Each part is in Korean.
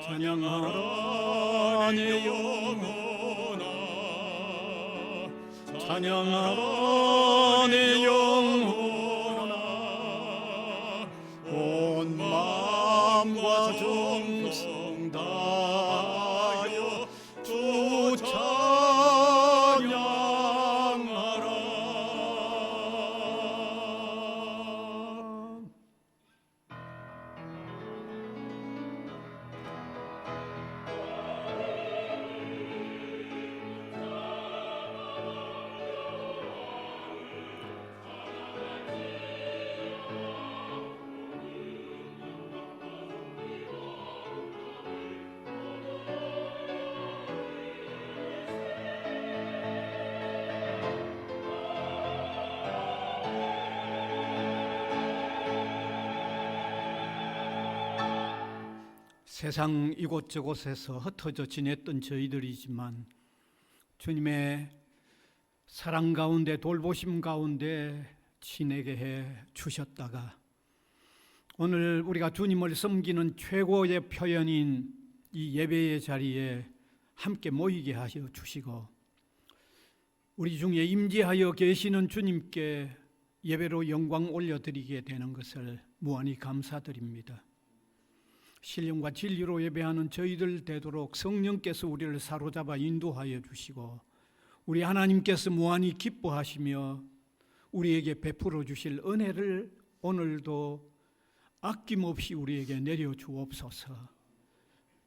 찬양하라 내 영혼아, 찬양하라 내 영혼아, 온 마음과 정성 다하여 주 찬양하라. 세상 이곳저곳에서 흩어져 지냈던 저희들이지만 주님의 사랑 가운데 돌보심 가운데 지내게 해 주셨다가 오늘 우리가 주님을 섬기는 최고의 표현인 이 예배의 자리에 함께 모이게 하여 주시고 우리 중에 임재하여 계시는 주님께 예배로 영광 올려드리게 되는 것을 무한히 감사드립니다. 신령과 진리로 예배하는 저희들 되도록 성령께서 우리를 사로잡아 인도하여 주시고 우리 하나님께서 무한히 기뻐하시며 우리에게 베풀어 주실 은혜를 오늘도 아낌없이 우리에게 내려 주옵소서.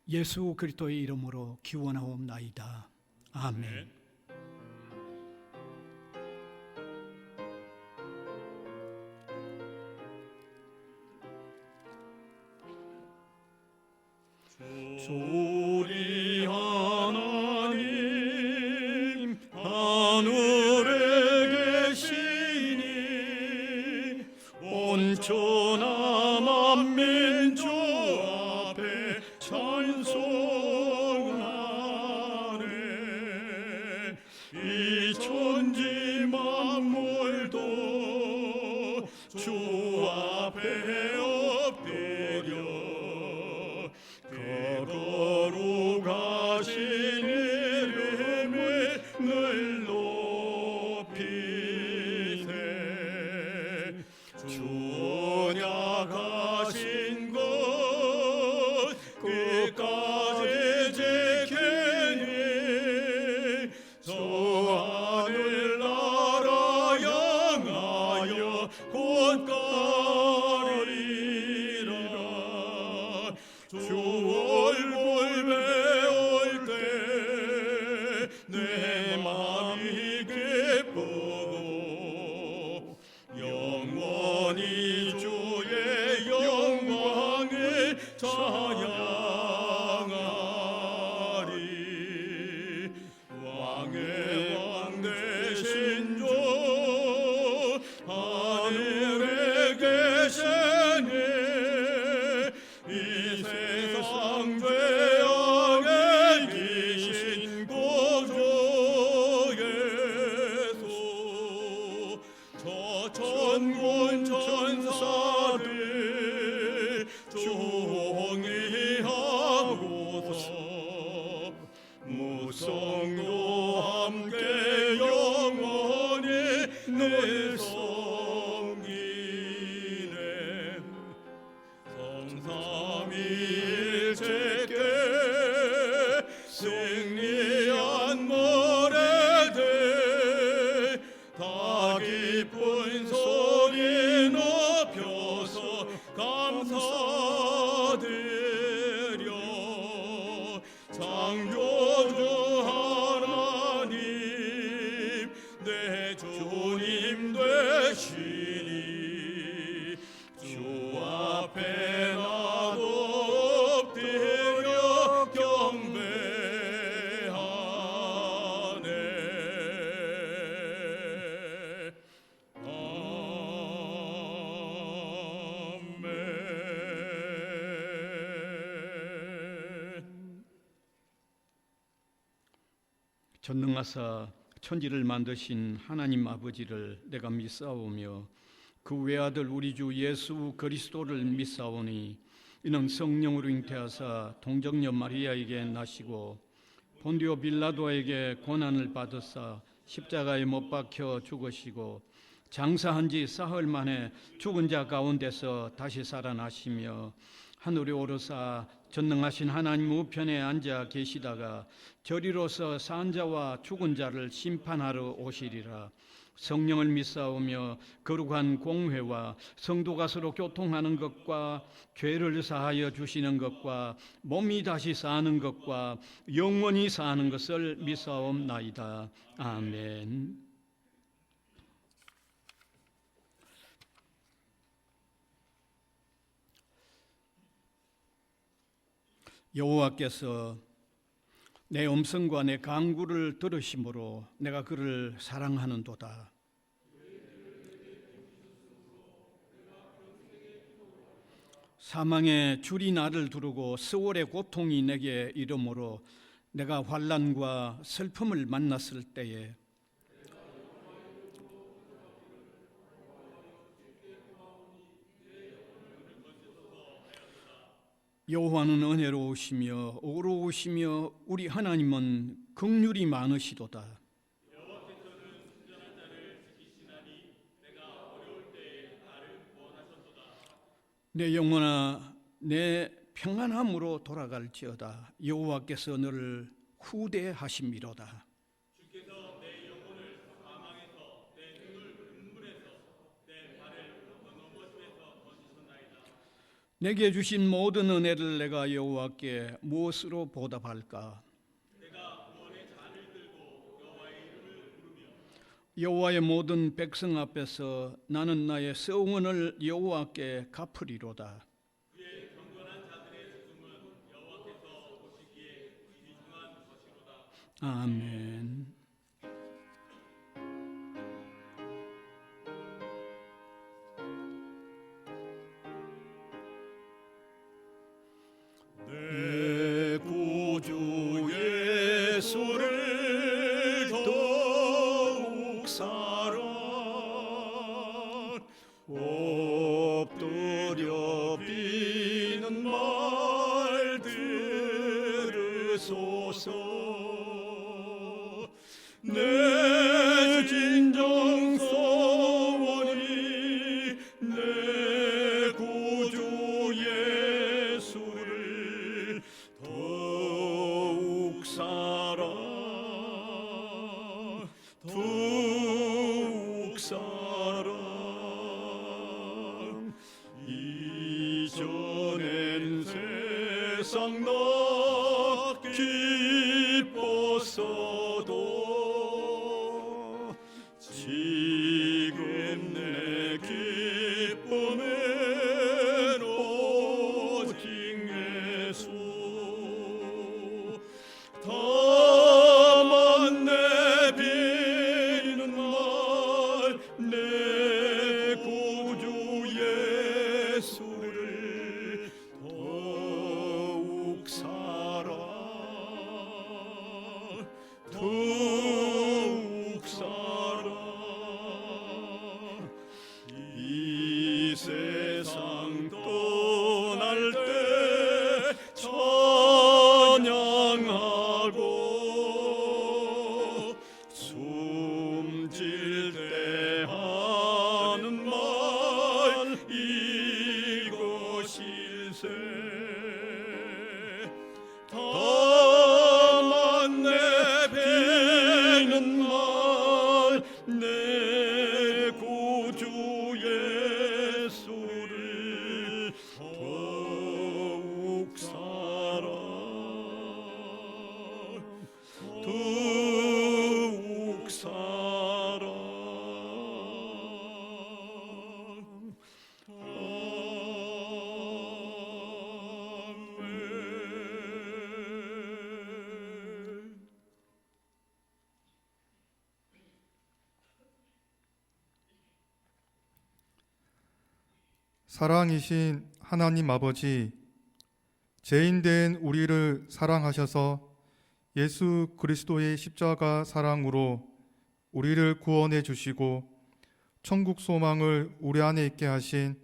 예수 그리스도의 이름으로 기원하옵나이다. 아멘. 우리 하나님 하늘에 계시니 온천하 만민족 앞에 찬송하네. 이 천지 만물도 주 앞에 엎드려 거룩하신 이름을 늘 높이세. 주 언약하신 것 끝까지 지키니 저 하늘나라 향하여 곧 가리라. 주 내 마음이 기쁘고 영원히 주의 영광을 찬양하리. 왕의 왕 되신 주 하늘에 계시니 이 세상 죄악에 이기신 저 천군 천사들 종이하고서 무성도 함께 영원히 늘 섬기네. 성삼위일체께 승리한 노래들 다 기쁜 소리 높여서 감사드려. 창조주 하나님 내 주님 되시니 주 앞에 나도 엎드려 경배하네. 전능하사 천지를 만드신 하나님 아버지를 내가 믿사오며 그 외아들 우리 주 예수 그리스도를 믿사오니 이는 성령으로 잉태하사 동정녀 마리아에게 나시고 본디오 빌라도에게 고난을 받으사 십자가에 못 박혀 죽으시고 장사한 지 사흘 만에 죽은 자 가운데서 다시 살아나시며 하늘에 오르사 전능하신 하나님 우편에 앉아 계시다가 저리로서 산 자와 죽은 자를 심판하러 오시리라. 성령을 믿사오며 거룩한 공회와 성도가 서로 교통하는 것과 죄를 사하여 주시는 것과 몸이 다시 사는 것과 영원히 사는 것을 믿사옵나이다. 아멘. 여호와께서 내 음성과 내 간구를 들으심으로 내가 그를 사랑하는도다. 사망의 줄이 나를 두르고 스월의 고통이 내게 이르므로 내가 환난과 슬픔을 만났을 때에 여호와는 은혜로우시며 의로우시며 우리 하나님은 긍휼이 많으시도다. 내 영혼아 내 평안함으로 돌아갈지어다. 여호와께서 너를 후대하심이로다. 주께서 내 영혼을 사망에서 내 눈을 눈물에서 내 발을 넘어짐에서 건지셨나이다. 내게 주신 모든 은혜를 내가 여호와께 무엇으로 보답할까? 내가 구원의 잔을 들고 여호와의 이름을 부르며 여호와의 모든 백성 앞에서 나는 나의 서원을 여호와께 갚으리로다. 그의 경건한 자들의 죽음은 여호와께서 보시기에 귀중한 것이로다. 아멘. 내 구주 예수를 더욱 사랑 엎드려 비는 말 들으소서. 내 진정 소원이 내 구주 예수를 더욱 사랑 더욱 사랑. 이전엔 세상 나 기뻤어도 지금 내 기쁨은 오직 예수. 다만 내비는 말 내 구주 예수를 더욱 사랑 더욱 사랑. 이 세상 떠날 때 찬양하고 숨질 때 하는 말 이것일세. 다만 내비는 말 내 구주 예수를 더욱 사랑 더욱 사랑. 아멘. 사랑이신 하나님 아버지, 죄인된 우리를 사랑하셔서 예수 그리스도의 십자가 사랑으로 우리를 구원해 주시고 천국 소망을 우리 안에 있게 하신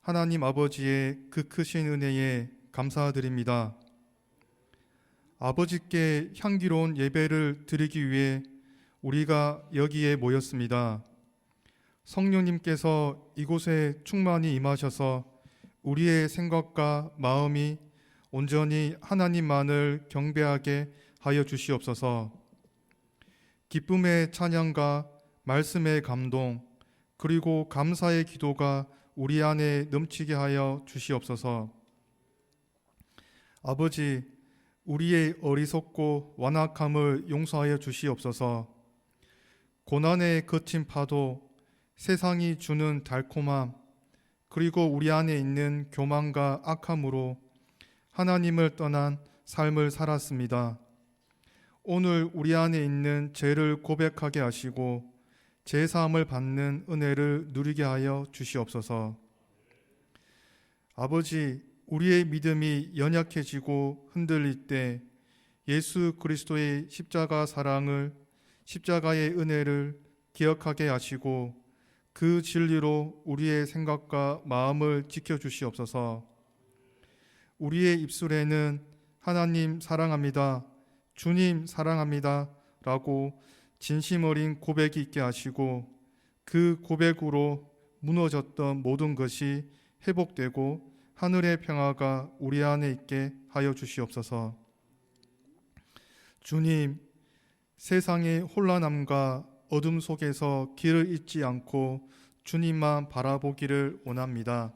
하나님 아버지의 그 크신 은혜에 감사드립니다. 아버지께 향기로운 예배를 드리기 위해 우리가 여기에 모였습니다. 성령님께서 이곳에 충만히 임하셔서 우리의 생각과 마음이 온전히 하나님만을 경배하게 하여 주시옵소서. 기쁨의 찬양과 말씀의 감동, 그리고 감사의 기도가 우리 안에 넘치게 하여 주시옵소서. 아버지, 우리의 어리석고 완악함을 용서하여 주시옵소서. 고난의 거친 파도, 세상이 주는 달콤함, 그리고 우리 안에 있는 교만과 악함으로 하나님을 떠난 삶을 살았습니다. 오늘 우리 안에 있는 죄를 고백하게 하시고 제사함을 받는 은혜를 누리게 하여 주시옵소서. 아버지, 우리의 믿음이 연약해지고 흔들릴 때 예수 그리스도의 십자가 사랑을, 십자가의 은혜를 기억하게 하시고 그 진리로 우리의 생각과 마음을 지켜주시옵소서. 우리의 입술에는 하나님 사랑합니다, 주님 사랑합니다 라고 진심 어린 고백이 있게 하시고 그 고백으로 무너졌던 모든 것이 회복되고 하늘의 평화가 우리 안에 있게 하여 주시옵소서. 주님, 세상의 혼란함과 어둠 속에서 길을 잃지 않고 주님만 바라보기를 원합니다.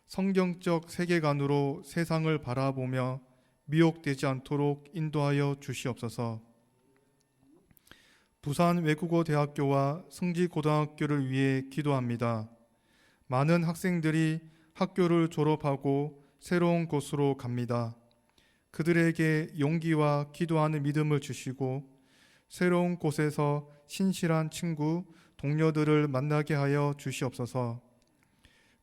성경적 세계관으로 세상을 바라보며 미혹되지 않도록 인도하여 주시옵소서. 부산 외국어대학교와 성지고등학교를 위해 기도합니다. 많은 학생들이 학교를 졸업하고 새로운 곳으로 갑니다. 그들에게 용기와 기도하는 믿음을 주시고 새로운 곳에서 신실한 친구, 동료들을 만나게 하여 주시옵소서.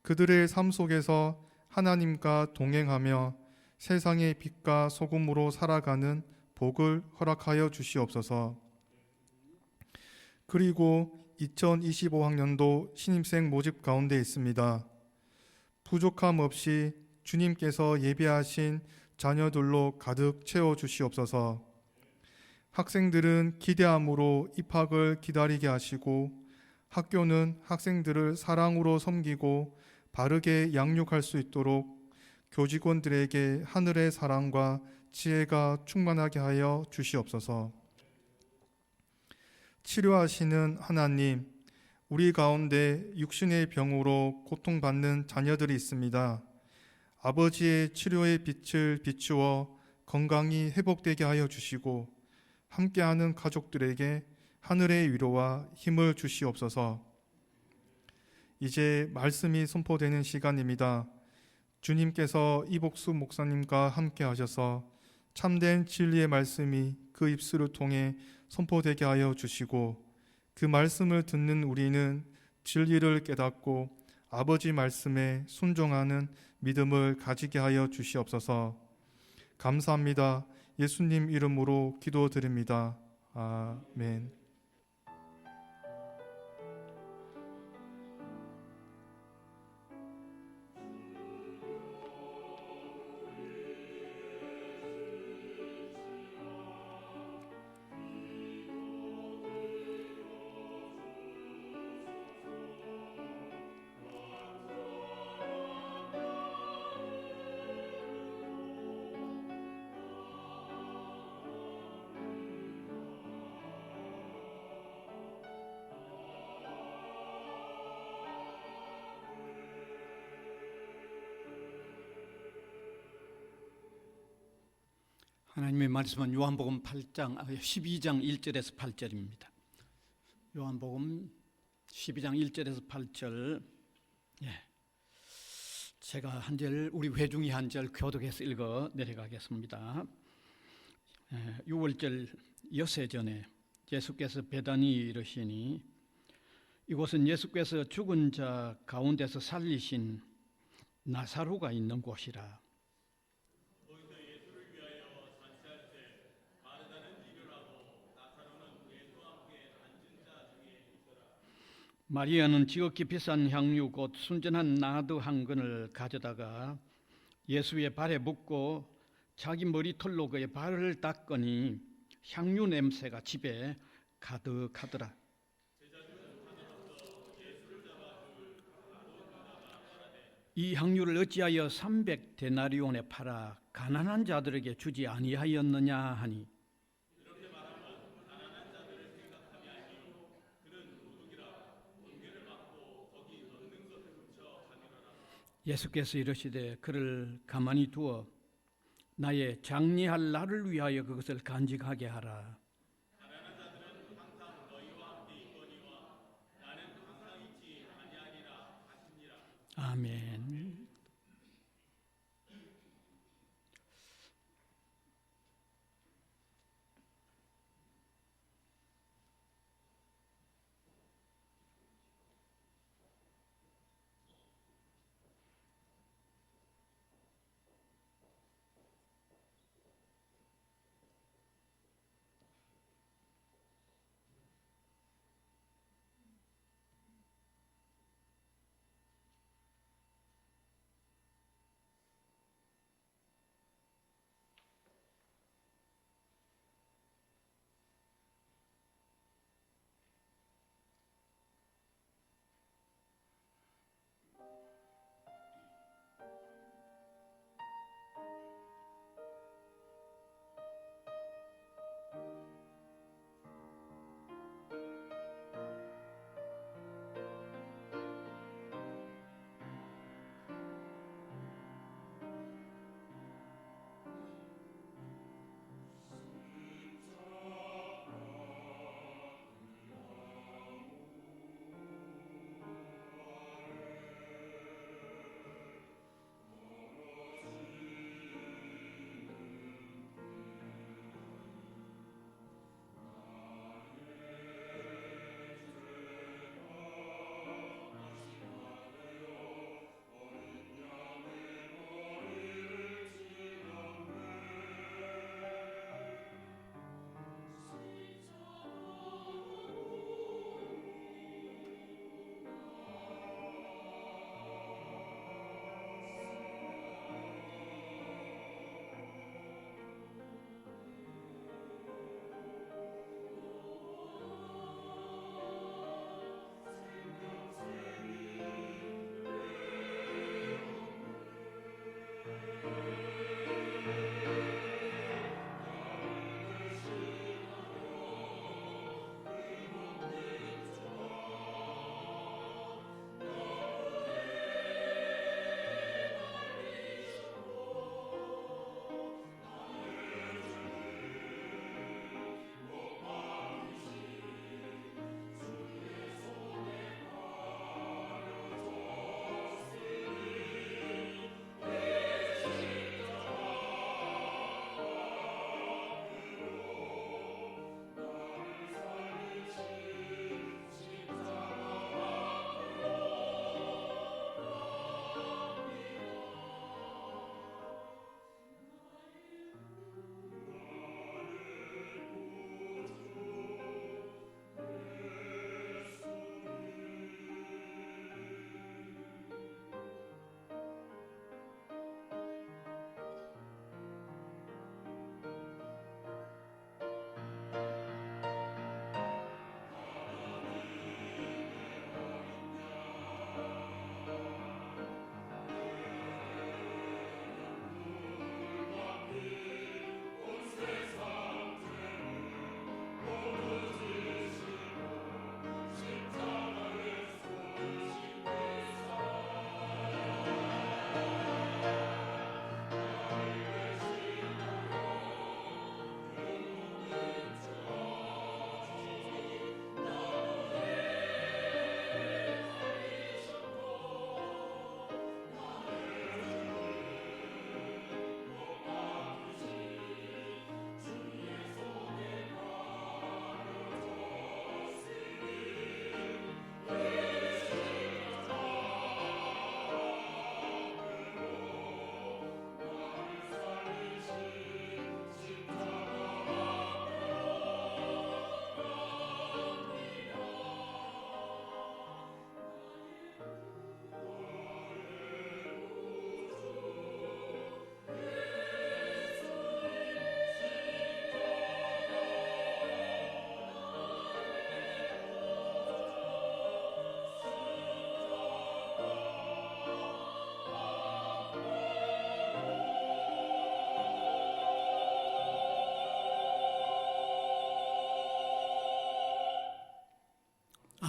그들의 삶 속에서 하나님과 동행하며 세상의 빛과 소금으로 살아가는 복을 허락하여 주시옵소서. 그리고 2025학년도 신입생 모집 가운데 있습니다. 부족함 없이 주님께서 예비하신 자녀들로 가득 채워 주시옵소서. 학생들은 기대함으로 입학을 기다리게 하시고 학교는 학생들을 사랑으로 섬기고 바르게 양육할 수 있도록 교직원들에게 하늘의 사랑과 지혜가 충만하게 하여 주시옵소서. 치료하시는 하나님, 우리 가운데 육신의 병으로 고통받는 자녀들이 있습니다. 아버지의 치료의 빛을 비추어 건강히 회복되게 하여 주시고 함께하는 가족들에게 하늘의 위로와 힘을 주시옵소서. 이제 말씀이 선포되는 시간입니다. 주님께서 이복수 목사님과 함께 하셔서 참된 진리의 말씀이 그 입술을 통해 선포되게 하여 주시고 그 말씀을 듣는 우리는 진리를 깨닫고 아버지 말씀에 순종하는 믿음을 가지게 하여 주시옵소서. 감사합니다. 예수님 이름으로 기도드립니다. 아멘. 하나님의 말씀은 요한복음 12장 1절에서 8절입니다. 요한복음 12장 1절에서 8절. 제가 한 절, 우리 회중이 한 절 교독해서 읽어 내려가겠습니다. 6월절 엿새 전에 예수께서 베다니에 이르시니 이곳은 예수께서 죽은 자 가운데서 살리신 나사로가 있는 곳이라. 마리아는 지극히 비싼 향유 곧 순전한 나드 한 근을 가져다가 예수의 발에 묻고 자기 머리털로 그의 발을 닦으니 향유 냄새가 집에 가득하더라. 이 향유를 어찌하여 300데나리온에 팔아 가난한 자들에게 주지 아니하였느냐 하니, 예수께서 이르시되 그를 가만히 두어 나의 장리할 날을 위하여 그것을 간직하게 하라. 아멘.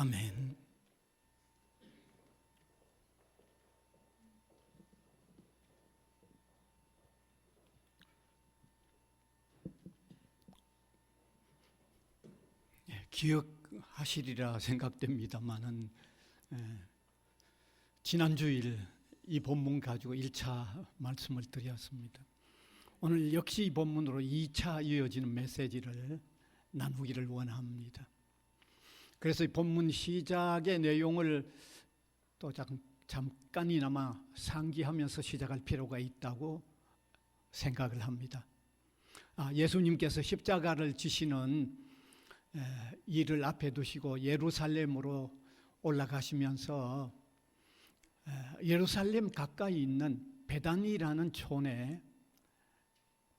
아멘. 기억하시리라 생각됩니다만은 지난 주일 이 본문 가지고 1차 말씀을 드렸습니다. 오늘 역시 이 본문으로 2차 이어지는 메시지를 나누기를 원합니다. 그래서 이 본문 시작의 내용을 또 잠깐이나마 상기하면서 시작할 필요가 있다고 생각을 합니다. 예수님께서 십자가를 지시는 일을 앞에 두시고 예루살렘으로 올라가시면서 예루살렘 가까이 있는 베다니라는 촌에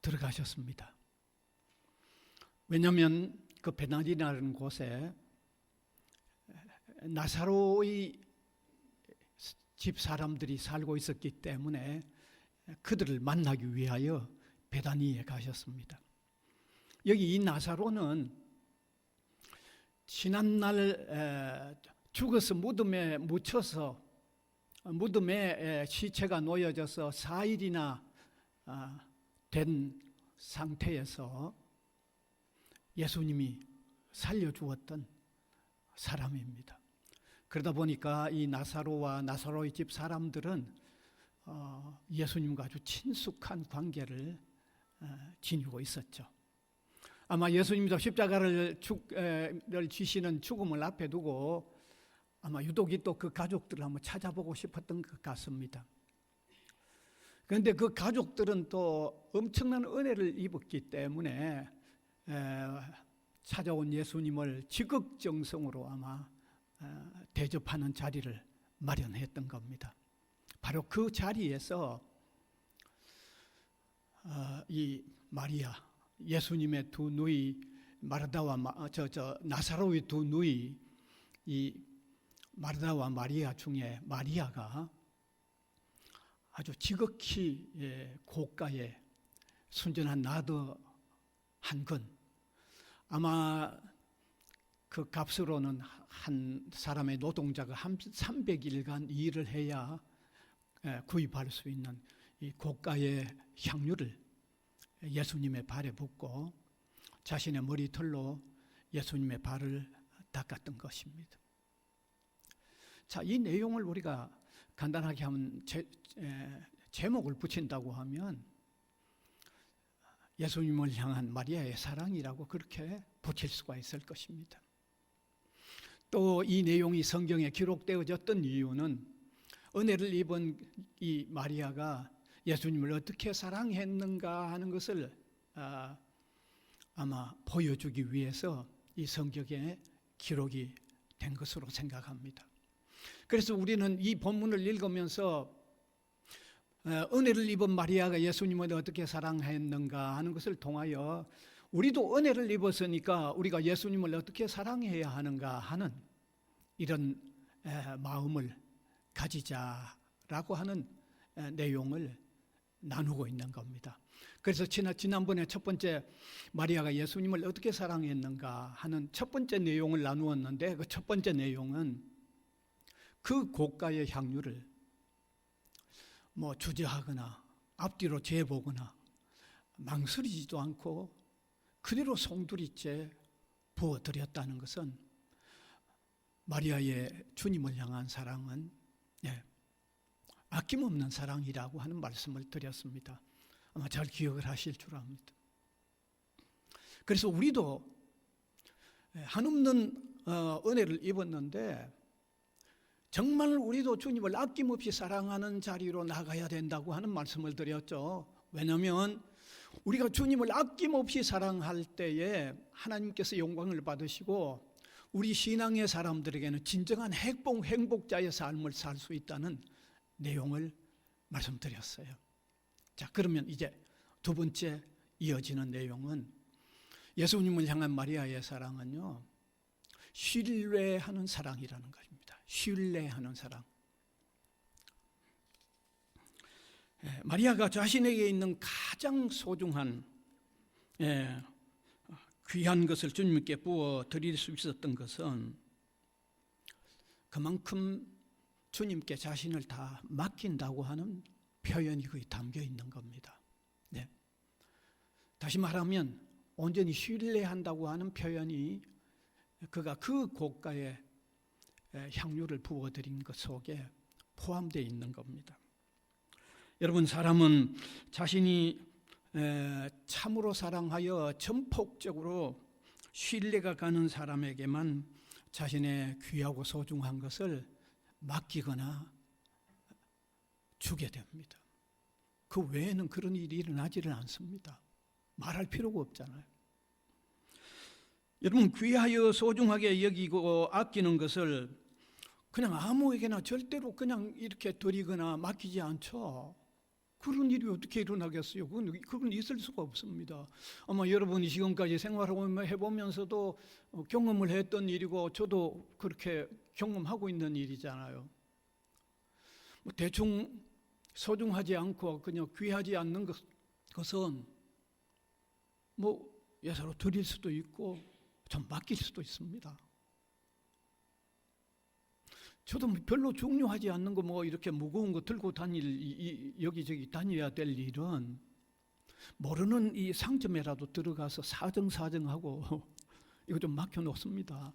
들어가셨습니다. 왜냐하면 그 베다니라는 곳에 나사로의 집 사람들이 살고 있었기 때문에 그들을 만나기 위하여 베다니에 가셨습니다. 여기 이 나사로는 지난날 죽어서 무덤에 묻혀서 무덤에 시체가 놓여져서 4일이나 된 상태에서 예수님이 살려주었던 사람입니다. 그러다 보니까 이 나사로와 나사로의 집 사람들은 예수님과 아주 친숙한 관계를 지니고 있었죠. 아마 예수님도 십자가를 지시는 죽음을 앞에 두고 아마 유독이 또 그 가족들을 한번 찾아보고 싶었던 것 같습니다. 그런데 그 가족들은 또 엄청난 은혜를 입었기 때문에 찾아온 예수님을 지극정성으로 아마 대접하는 자리를 마련했던 겁니다. 바로 그 자리에서 이 마리아, 예수님의 두 누이 마르다와 나사로의 두 누이 이 마르다와 마리아 중에 마리아가 아주 지극히 고가의 순전한 나드 한 근, 아마 그 값으로는 한 사람의 노동자가 300일간 일을 해야 구입할 수 있는 이 고가의 향유를 예수님의 발에 붓고 자신의 머리털로 예수님의 발을 닦았던 것입니다. 자, 이 내용을 우리가 간단하게 하면 제목을 붙인다고 하면 예수님을 향한 마리아의 사랑이라고 그렇게 붙일 수가 있을 것입니다. 또 이 내용이 성경에 기록되어졌던 이유는 은혜를 입은 이 마리아가 예수님을 어떻게 사랑했는가 하는 것을 아마 보여주기 위해서 이 성경에 기록이 된 것으로 생각합니다. 그래서 우리는 이 본문을 읽으면서 은혜를 입은 마리아가 예수님을 어떻게 사랑했는가 하는 것을 통하여 우리도 은혜를 입었으니까 우리가 예수님을 어떻게 사랑해야 하는가 하는 이런 마음을 가지자라고 하는 내용을 나누고 있는 겁니다. 그래서 지난번에 첫 번째 마리아가 예수님을 어떻게 사랑했는가 하는 첫 번째 내용을 나누었는데 그 첫 번째 내용은 그 고가의 향유를 주저하거나 앞뒤로 재보거나 망설이지도 않고 그대로 송두리째 부어드렸다는 것은 마리아의 주님을 향한 사랑은 아낌없는 사랑이라고 하는 말씀을 드렸습니다. 아마 잘 기억을 하실 줄 압니다. 그래서 우리도 한없는 은혜를 입었는데 정말 우리도 주님을 아낌없이 사랑하는 자리로 나가야 된다고 하는 말씀을 드렸죠. 왜냐하면 우리가 주님을 아낌없이 사랑할 때에 하나님께서 영광을 받으시고 우리 신앙의 사람들에게는 진정한 행복자의 삶을 살 수 있다는 내용을 말씀드렸어요. 자, 그러면 이제 두 번째 이어지는 내용은 예수님을 향한 마리아의 사랑은요, 신뢰하는 사랑이라는 것입니다. 신뢰하는 사랑. 마리아가 자신에게 있는 가장 소중한 귀한 것을 주님께 부어 드릴 수 있었던 것은 그만큼 주님께 자신을 다 맡긴다고 하는 표현이 거기 담겨 있는 겁니다. 네. 다시 말하면 온전히 신뢰한다고 하는 표현이 그가 그 고가의 향유를 부어드린 것 속에 포함되어 있는 겁니다. 여러분, 사람은 자신이 참으로 사랑하여 전폭적으로 신뢰가 가는 사람에게만 자신의 귀하고 소중한 것을 맡기거나 주게 됩니다. 그 외에는 그런 일이 일어나지를 않습니다. 말할 필요가 없잖아요. 여러분, 귀하여 소중하게 여기고 아끼는 것을 그냥 아무에게나 절대로 그냥 이렇게 드리거나 맡기지 않죠. 그런 일이 어떻게 일어나겠어요? 그건 있을 수가 없습니다. 아마 여러분이 지금까지 생활을 해보면서도 경험을 했던 일이고 저도 그렇게 경험하고 있는 일이잖아요. 뭐 대충 소중하지 않고 그냥 귀하지 않는 것은 뭐 예사로 드릴 수도 있고 좀 맡길 수도 있습니다. 저도 별로 중요하지 않는 거 뭐 이렇게 무거운 거 들고 여기저기 다녀야 될 일은 모르는 이 상점에라도 들어가서 사정하고 이거 좀 맡겨놓습니다.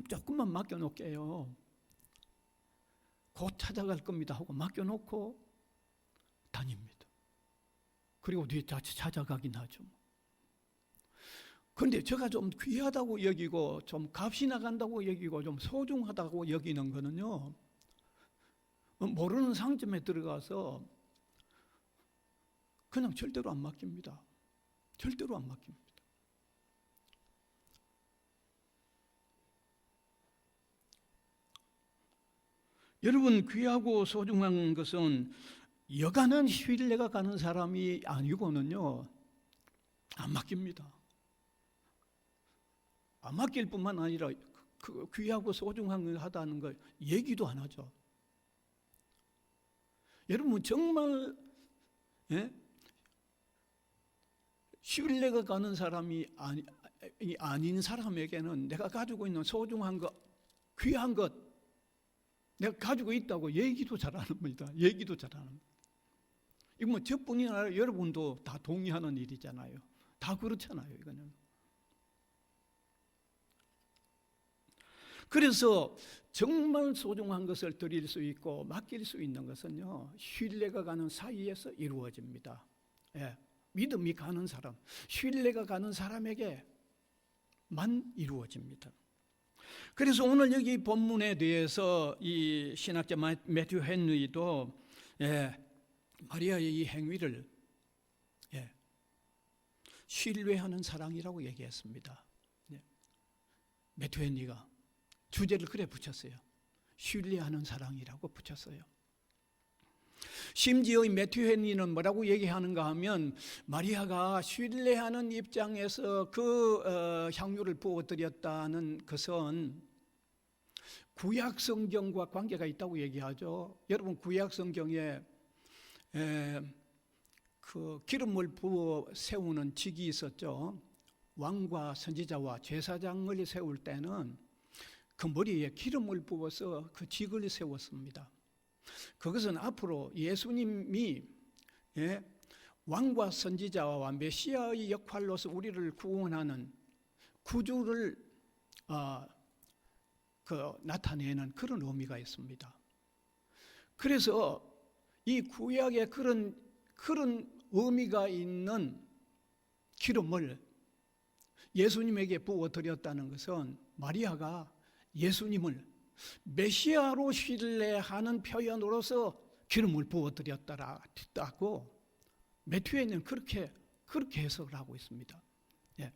조금만 맡겨놓을게요. 곧 찾아갈 겁니다 하고 맡겨놓고 다닙니다. 그리고 뒤에 다시 찾아가긴 하죠. 그런데 제가 좀 귀하다고 여기고 좀 값이 나간다고 여기고 좀 소중하다고 여기는 거는요, 모르는 상점에 들어가서 그냥 절대로 안 맡깁니다. 절대로 안 맡깁니다. 여러분, 귀하고 소중한 것은 여간한 신뢰가 가는 사람이 아니고는요 안 맡깁니다. 안 맡길 뿐만 아니라 그 귀하고 소중하다는 걸 얘기도 안 하죠. 여러분, 정말 신뢰가 가는 사람이 아닌 사람에게는 내가 가지고 있는 소중한 것, 귀한 것, 내가 가지고 있다고 얘기도 잘 안 합니다. 얘기도 잘 안 합니다. 이거 뭐 저뿐이 아니라 여러분도 다 동의하는 일이잖아요. 다 그렇잖아요, 이거는. 그래서 정말 소중한 것을 드릴 수 있고 맡길 수 있는 것은요, 신뢰가 가는 사이에서 이루어집니다. 예, 믿음이 가는 사람, 신뢰가 가는 사람에게만 이루어집니다. 그래서 오늘 여기 본문에 대해서 이 신학자 매튜 헨리도 마리아의 이 행위를 신뢰하는 사랑이라고 얘기했습니다. 매튜 헨리가 주제를 그래 붙였어요. 신뢰하는 사랑이라고 붙였어요. 심지어 매튜 헨리는 뭐라고 얘기하는가 하면 마리아가 신뢰하는 입장에서 그 향유를 부어드렸다는 것은 구약 성경과 관계가 있다고 얘기하죠. 여러분, 구약 성경에 그 기름을 부어 세우는 직이 있었죠. 왕과 선지자와 제사장을 세울 때는 그 머리에 기름을 부어서 그 직을 세웠습니다. 그것은 앞으로 예수님이 왕과 선지자와 메시아의 역할로서 우리를 구원하는 구주를 나타내는 그런 의미가 있습니다. 그래서 이 구약에 그런 의미가 있는 기름을 예수님에게 부어드렸다는 것은 마리아가 예수님을 메시아로 신뢰하는 표현으로서 기름을 부어드렸다고 매튜에는 그렇게 해석을 하고 있습니다. 예.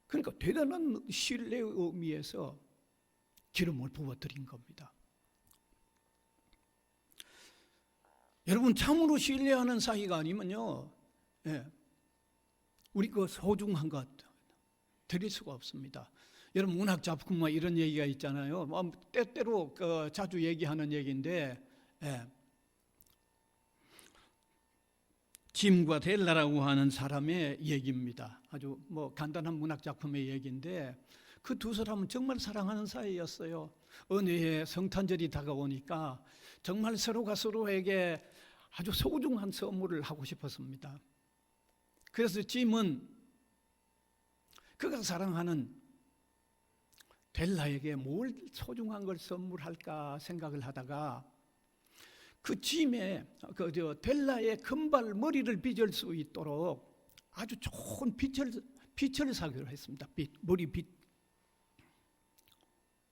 그러니까 대단한 신뢰의 의미에서 기름을 부어드린 겁니다. 여러분, 참으로 신뢰하는 사이가 아니면요, 우리 그 소중한 것 드릴 수가 없습니다. 여러분, 문학 작품과 이런 얘기가 있잖아요. 때때로 자주 얘기하는 얘기인데, 짐과 델라라고 하는 사람의 얘기입니다. 아주 간단한 문학 작품의 얘기인데, 그 두 사람은 정말 사랑하는 사이였어요. 어느 해 성탄절이 다가오니까 정말 서로가 서로에게 아주 소중한 선물을 하고 싶었습니다. 그래서 짐은 그가 사랑하는 델라에게 뭘 소중한 걸 선물할까 생각을 하다가 그 짐에 델라의 금발 머리를 빚을 수 있도록 아주 좋은 빛을 사기로 했습니다. 머리빗.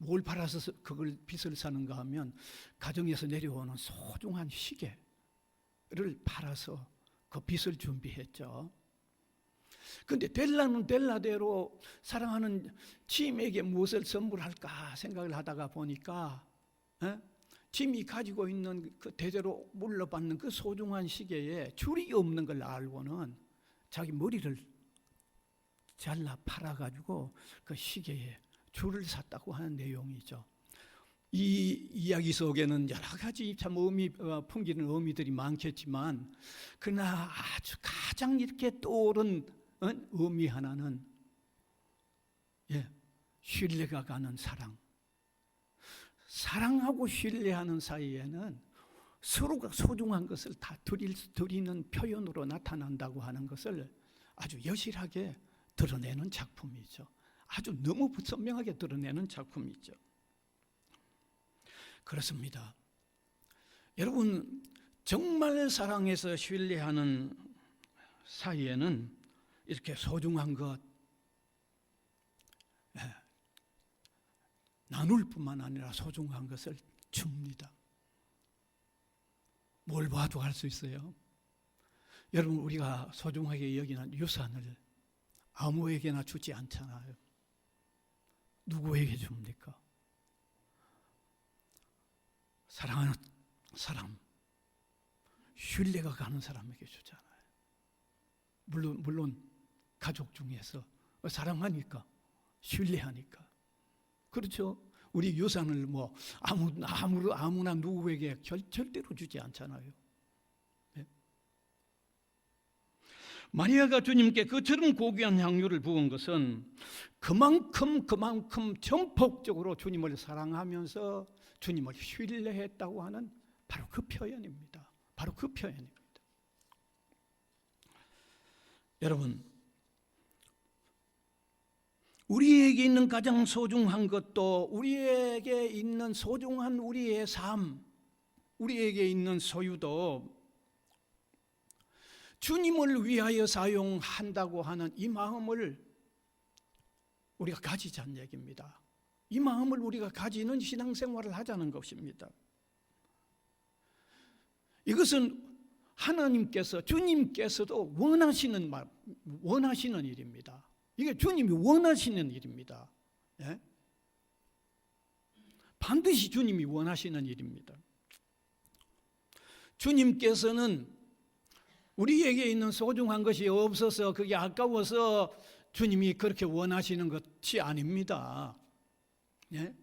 뭘 팔아서 그걸 빛을 사는가 하면 가정에서 내려오는 소중한 시계를 팔아서 그 빛을 준비했죠. 그런데 델라는 델라대로 사랑하는 짐에게 무엇을 선물할까 생각을 하다가 보니까 짐이 가지고 있는 그 대대로 물려받는 그 소중한 시계에 줄이 없는 걸 알고는 자기 머리를 잘라 팔아가지고 그 시계에 줄을 샀다고 하는 내용이죠. 이 이야기 속에는 여러 가지 참 풍기는 의미들이 많겠지만 그러나 아주 가장 이렇게 떠오른 의미 하나는 신뢰가 가는 사랑. 사랑하고 신뢰하는 사이에는 서로가 소중한 것을 다 드리는 표현으로 나타난다고 하는 것을 아주 여실하게 드러내는 작품이죠. 아주 너무 선명하게 드러내는 작품이죠. 그렇습니다. 여러분, 정말 사랑해서 신뢰하는 사이에는 이렇게 소중한 것 나눌 뿐만 아니라 소중한 것을 줍니다. 뭘 봐도 할 수 있어요. 여러분, 우리가 소중하게 여기는 유산을 아무에게나 주지 않잖아요. 누구에게 줍니까? 사랑하는 사람, 신뢰가 가는 사람에게 주잖아요. 물론 가족 중에서 사랑하니까, 신뢰하니까. 그렇죠? 우리 유산을 아무나 누구에게 절대로 주지 않잖아요. 네? 마리아가 주님께 그처럼 고귀한 향유를 부은 것은 그만큼 전폭적으로 주님을 사랑하면서 주님을 신뢰했다고 하는 바로 그 표현입니다. 바로 그 표현입니다. 여러분, 우리에게 있는 가장 소중한 것도 우리에게 있는 소중한 우리의 삶, 우리에게 있는 소유도 주님을 위하여 사용한다고 하는 이 마음을 우리가 가지자는 얘기입니다. 이 마음을 우리가 가지는 신앙생활을 하자는 것입니다. 이것은 하나님께서, 주님께서도 원하시는 일입니다. 이게 주님이 원하시는 일입니다. 예? 반드시 주님이 원하시는 일입니다. 주님께서는 우리에게 있는 소중한 것이 없어서 그게 아까워서 주님이 그렇게 원하시는 것이 아닙니다. 예?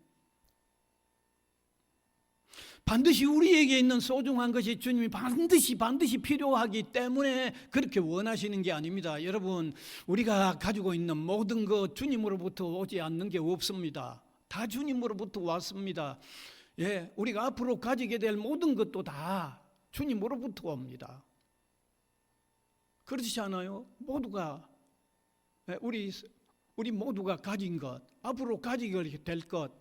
반드시 우리에게 있는 소중한 것이 주님이 반드시 필요하기 때문에 그렇게 원하시는 게 아닙니다. 여러분, 우리가 가지고 있는 모든 것 주님으로부터 오지 않는 게 없습니다. 다 주님으로부터 왔습니다. 예, 우리가 앞으로 가지게 될 모든 것도 다 주님으로부터 옵니다. 그렇지 않아요? 모두가 우리 모두가 가진 것, 앞으로 가지게 될 것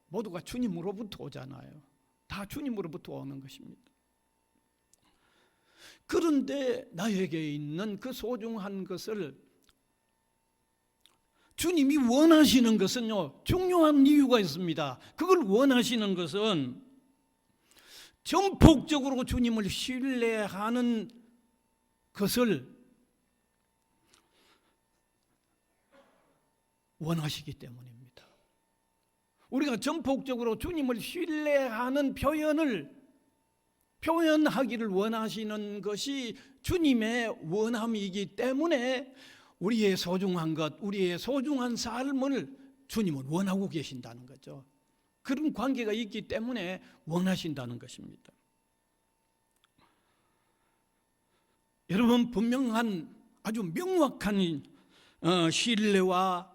모두가 주님으로부터 오잖아요. 다 주님으로부터 오는 것입니다. 그런데 나에게 있는 그 소중한 것을 주님이 원하시는 것은요, 중요한 이유가 있습니다. 그걸 원하시는 것은 전폭적으로 주님을 신뢰하는 것을 원하시기 때문입니다. 우리가 전폭적으로 주님을 신뢰하는 표현하기를 원하시는 것이 주님의 원함이기 때문에 우리의 소중한 것, 우리의 소중한 삶을 주님은 원하고 계신다는 거죠. 그런 관계가 있기 때문에 원하신다는 것입니다. 여러분, 분명한 아주 명확한 신뢰와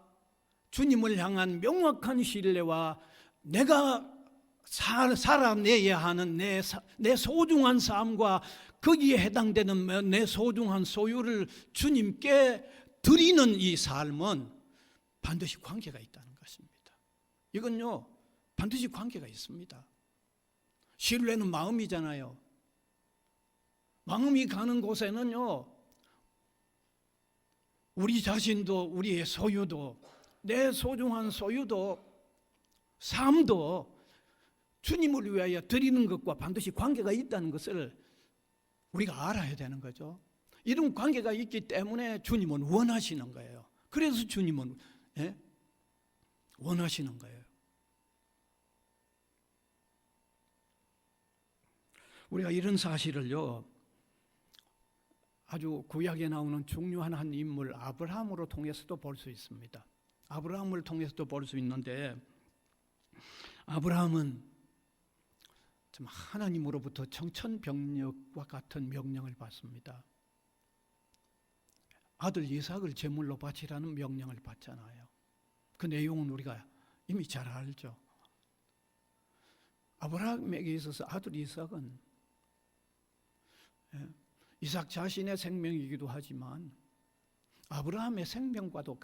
주님을 향한 명확한 신뢰와 내가 살아내야 하는 내 소중한 삶과 거기에 해당되는 내 소중한 소유를 주님께 드리는 이 삶은 반드시 관계가 있다는 것입니다. 이건요, 반드시 관계가 있습니다. 신뢰는 마음이잖아요. 마음이 가는 곳에는요, 우리 자신도 우리의 소유도 내 소중한 소유도 삶도 주님을 위하여 드리는 것과 반드시 관계가 있다는 것을 우리가 알아야 되는 거죠. 이런 관계가 있기 때문에 주님은 원하시는 거예요. 그래서 주님은 원하시는 거예요. 우리가 이런 사실을요, 아주 구약에 나오는 중요한 한 인물 아브라함으로 통해서도 볼 수 있습니다. 아브라함을 통해서도 볼 수 있는데, 아브라함은 참 하나님으로부터 청천벽력과 같은 명령을 받습니다. 아들 이삭을 제물로 바치라는 명령을 받잖아요. 그 내용은 우리가 이미 잘 알죠. 아브라함에게 있어서 아들 이삭은 이삭 자신의 생명이기도 하지만 아브라함의 생명과도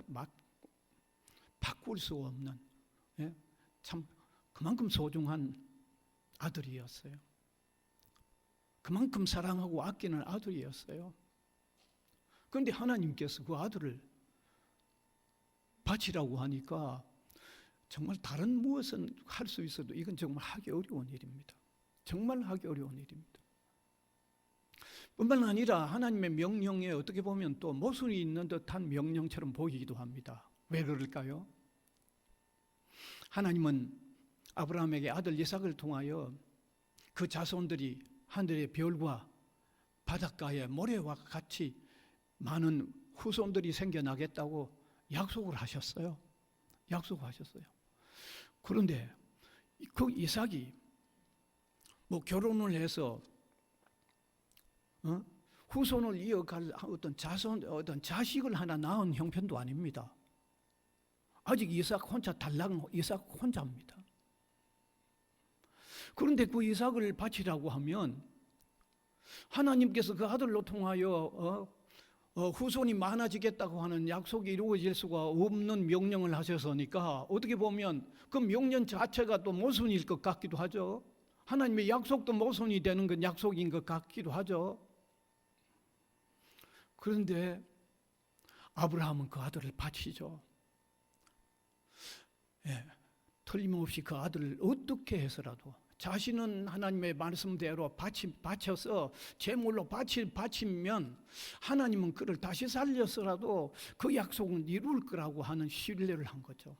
바꿀 수 없는 참 그만큼 소중한 아들이었어요. 그만큼 사랑하고 아끼는 아들이었어요. 그런데 하나님께서 그 아들을 바치라고 하니까 정말 다른 무엇은 할 수 있어도 이건 정말 하기 어려운 일입니다. 정말 하기 어려운 일입니다. 뿐만 아니라 하나님의 명령에 어떻게 보면 또 모순이 있는 듯한 명령처럼 보이기도 합니다. 왜 그럴까요? 하나님은 아브라함에게 아들 이삭을 통하여 그 자손들이 하늘의 별과 바닷가의 모래와 같이 많은 후손들이 생겨나겠다고 약속을 하셨어요. 약속하셨어요. 그런데 그 이삭이 뭐 결혼을 해서 후손을 이어갈 어떤 자식을 하나 낳은 형편도 아닙니다. 아직 이삭 혼자입니다. 그런데 그 이삭을 바치라고 하면 하나님께서 그 아들로 통하여 후손이 많아지겠다고 하는 약속이 이루어질 수가 없는 명령을 하셨으니까 어떻게 보면 그 명령 자체가 또 모순일 것 같기도 하죠. 하나님의 약속도 모순이 되는 건 약속인 것 같기도 하죠. 그런데 아브라함은 그 아들을 바치죠. 틀림없이 그 아들을 어떻게 해서라도 자신은 하나님의 말씀대로 바쳐서 제물로 바치면 하나님은 그를 다시 살려서라도 그 약속은 이룰 거라고 하는 신뢰를 한 거죠.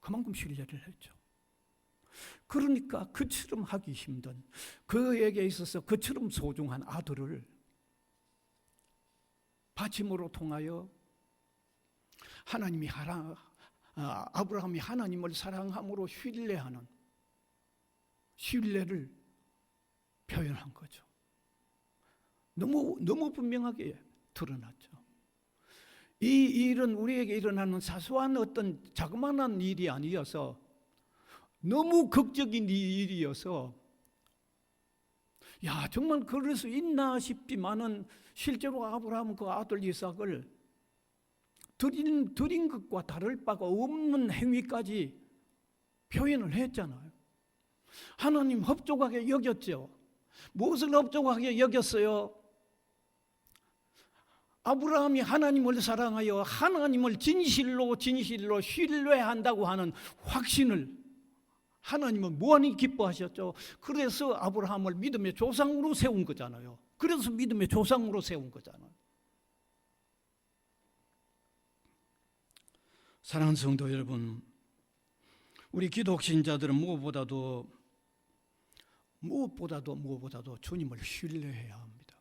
그만큼 신뢰를 했죠. 그러니까 그처럼 하기 힘든, 그에게 있어서 그처럼 소중한 아들을 바침으로 통하여 아브라함이 하나님을 사랑함으로 신뢰하는 신뢰를 표현한 거죠. 너무 분명하게 드러났죠. 이 일은 우리에게 일어나는 사소한 어떤 자그마한 일이 아니어서 너무 극적인 일이어서 정말 그럴 수 있나 싶지만은 실제로 아브라함은 그 아들 이삭을 드린 것과 다를 바가 없는 행위까지 표현을 했잖아요. 하나님 흡족하게 여겼죠. 무엇을 흡족하게 여겼어요? 아브라함이 하나님을 사랑하여 하나님을 진실로 신뢰한다고 하는 확신을 하나님은 무한히 기뻐하셨죠. 그래서 아브라함을 믿음의 조상으로 세운 거잖아요. 그래서 믿음의 조상으로 세운 거잖아요. 사랑하는 성도 여러분, 우리 기독 신자들은 무엇보다도 주님을 신뢰해야 합니다.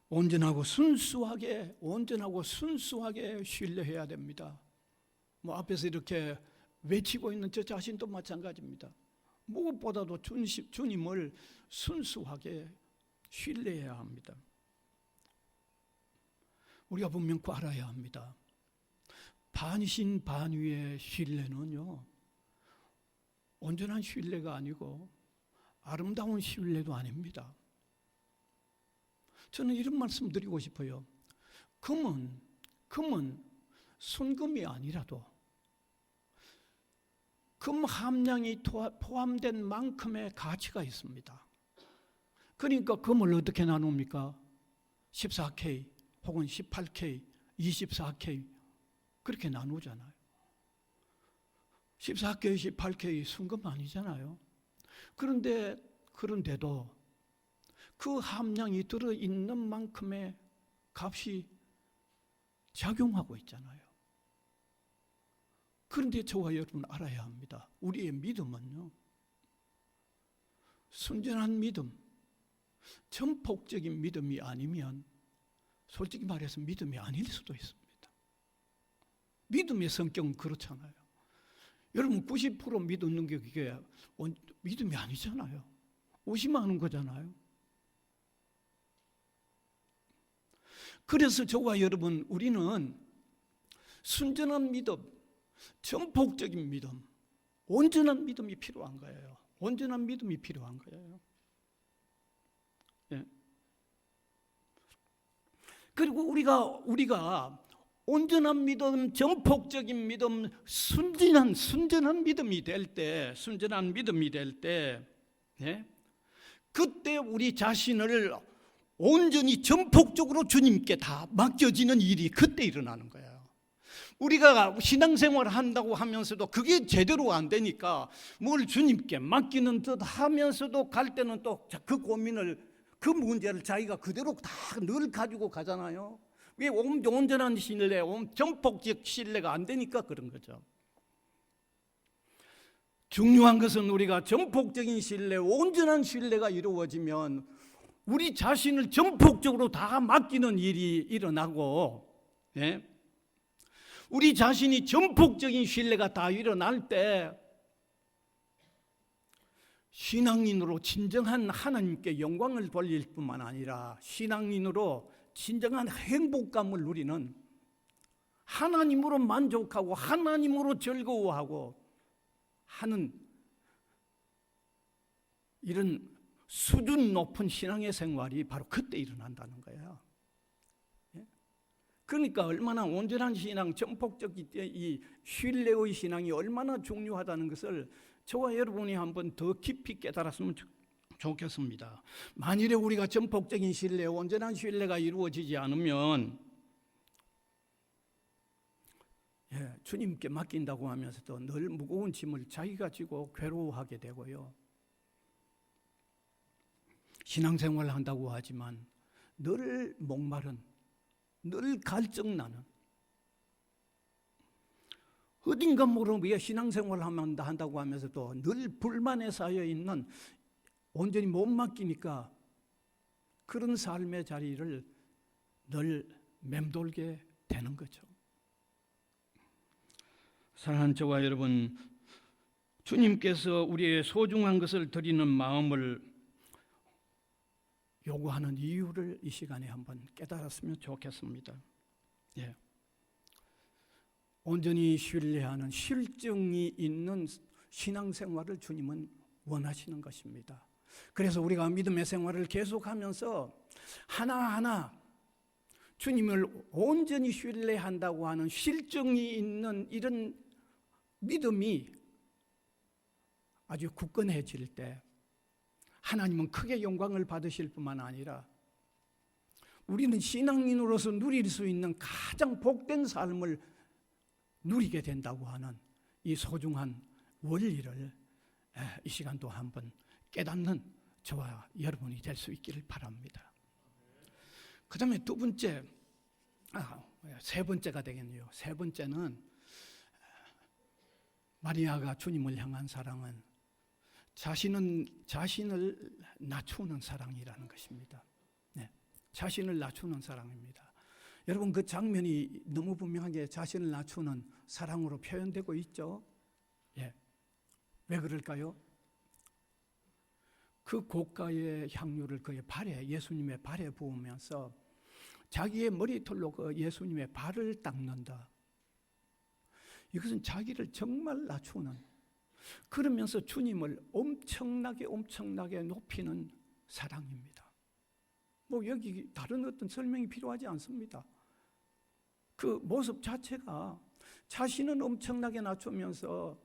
온전하고 순수하게 신뢰해야 됩니다. 앞에서 이렇게 외치고 있는 저 자신도 마찬가지입니다. 무엇보다도 주님을 순수하게 신뢰해야 합니다. 우리가 분명 알아야 합니다. 반신반의의 신뢰는요, 온전한 신뢰가 아니고 아름다운 신뢰도 아닙니다. 저는 이런 말씀 드리고 싶어요. 금은 순금이 아니라도 금 함량이 포함된 만큼의 가치가 있습니다. 그러니까 금을 어떻게 나눕니까? 14K 혹은 18K, 24K 그렇게 나누잖아요. 14K, 18K 순금 아니잖아요. 그런데도 그 함량이 들어있는 만큼의 값이 작용하고 있잖아요. 그런데 저와 여러분 알아야 합니다. 우리의 믿음은요, 순전한 믿음, 전폭적인 믿음이 아니면 솔직히 말해서 믿음이 아닐 수도 있습니다. 믿음의 성격은 그렇잖아요. 여러분 90% 믿는 게 그게 믿음이 아니잖아요. 의심하는 거잖아요. 그래서 저와 여러분, 우리는 순전한 믿음, 전폭적인 믿음, 온전한 믿음이 필요한 거예요. 온전한 믿음이 필요한 거예요. 예. 그리고 우리가 온전한 믿음, 전폭적인 믿음, 순전한 믿음이 될 때, 예? 그때 우리 자신을 온전히 전폭적으로 주님께 다 맡겨지는 일이 그때 일어나는 거예요. 우리가 신앙생활을 한다고 하면서도 그게 제대로 안 되니까 뭘 주님께 맡기는 듯 하면서도 갈 때는 또 그 고민을, 그 문제를 자기가 그대로 다 늘 가지고 가잖아요. 왜 온전한 신뢰, 전폭적 신뢰가 안 되니까 그런 거죠. 중요한 것은 우리가 전폭적인 신뢰, 온전한 신뢰가 이루어지면 우리 자신을 전폭적으로 다 맡기는 일이 일어나고, 예? 우리 자신이 전폭적인 신뢰가 다 일어날 때 신앙인으로 진정한 하나님께 영광을 돌릴 뿐만 아니라 신앙인으로 진정한 행복감을 누리는, 하나님으로 만족하고 하나님으로 즐거워하고 하는 이런 수준 높은 신앙의 생활이 바로 그때 일어난다는 거예요. 그러니까 얼마나 온전한 신앙, 전폭적인 이 신뢰의 신앙이 얼마나 중요하다는 것을 저와 여러분이 한번 더 깊이 깨달았으면 좋겠습니다. 만일에 우리가 전폭적인 신뢰, 온전한 신뢰가 이루어지지 않으면 주님께 맡긴다고 하면서도 늘 무거운 짐을 자기가 지고 괴로워하게 되고요. 신앙생활을 한다고 하지만 늘 목마른, 늘 갈증나는, 어딘가 모르게 신앙생활을 한다고 하면서도 늘 불만에 쌓여있는, 온전히 못 맡기니까 그런 삶의 자리를 늘 맴돌게 되는 거죠. 사랑하는 저와 여러분, 주님께서 우리의 소중한 것을 드리는 마음을 요구하는 이유를 이 시간에 한번 깨달았으면 좋겠습니다. 예. 온전히 신뢰하는 실증이 있는 신앙생활을 주님은 원하시는 것입니다. 그래서 우리가 믿음의 생활을 계속하면서 하나하나 주님을 온전히 신뢰한다고 하는 실증이 있는 이런 믿음이 아주 굳건해질 때 하나님은 크게 영광을 받으실 뿐만 아니라 우리는 신앙인으로서 누릴 수 있는 가장 복된 삶을 누리게 된다고 하는 이 소중한 원리를 이 시간도 한번 깨닫는 저와 여러분이 될 수 있기를 바랍니다. 그 다음에 세 번째가 되겠네요. 세 번째는 마리아가 주님을 향한 사랑은 자신을 낮추는 사랑이라는 것입니다. 네, 자신을 낮추는 사랑입니다. 여러분 그 장면이 너무 분명하게 자신을 낮추는 사랑으로 표현되고 있죠. 예, 왜 그럴까요? 그 고가의 향유를 그의 발에, 예수님의 발에 부으면서 자기의 머리털로 그 예수님의 발을 닦는다. 이것은 자기를 정말 낮추는, 그러면서 주님을 엄청나게 높이는 사랑입니다. 뭐 여기 다른 어떤 설명이 필요하지 않습니다. 그 모습 자체가 자신은 엄청나게 낮추면서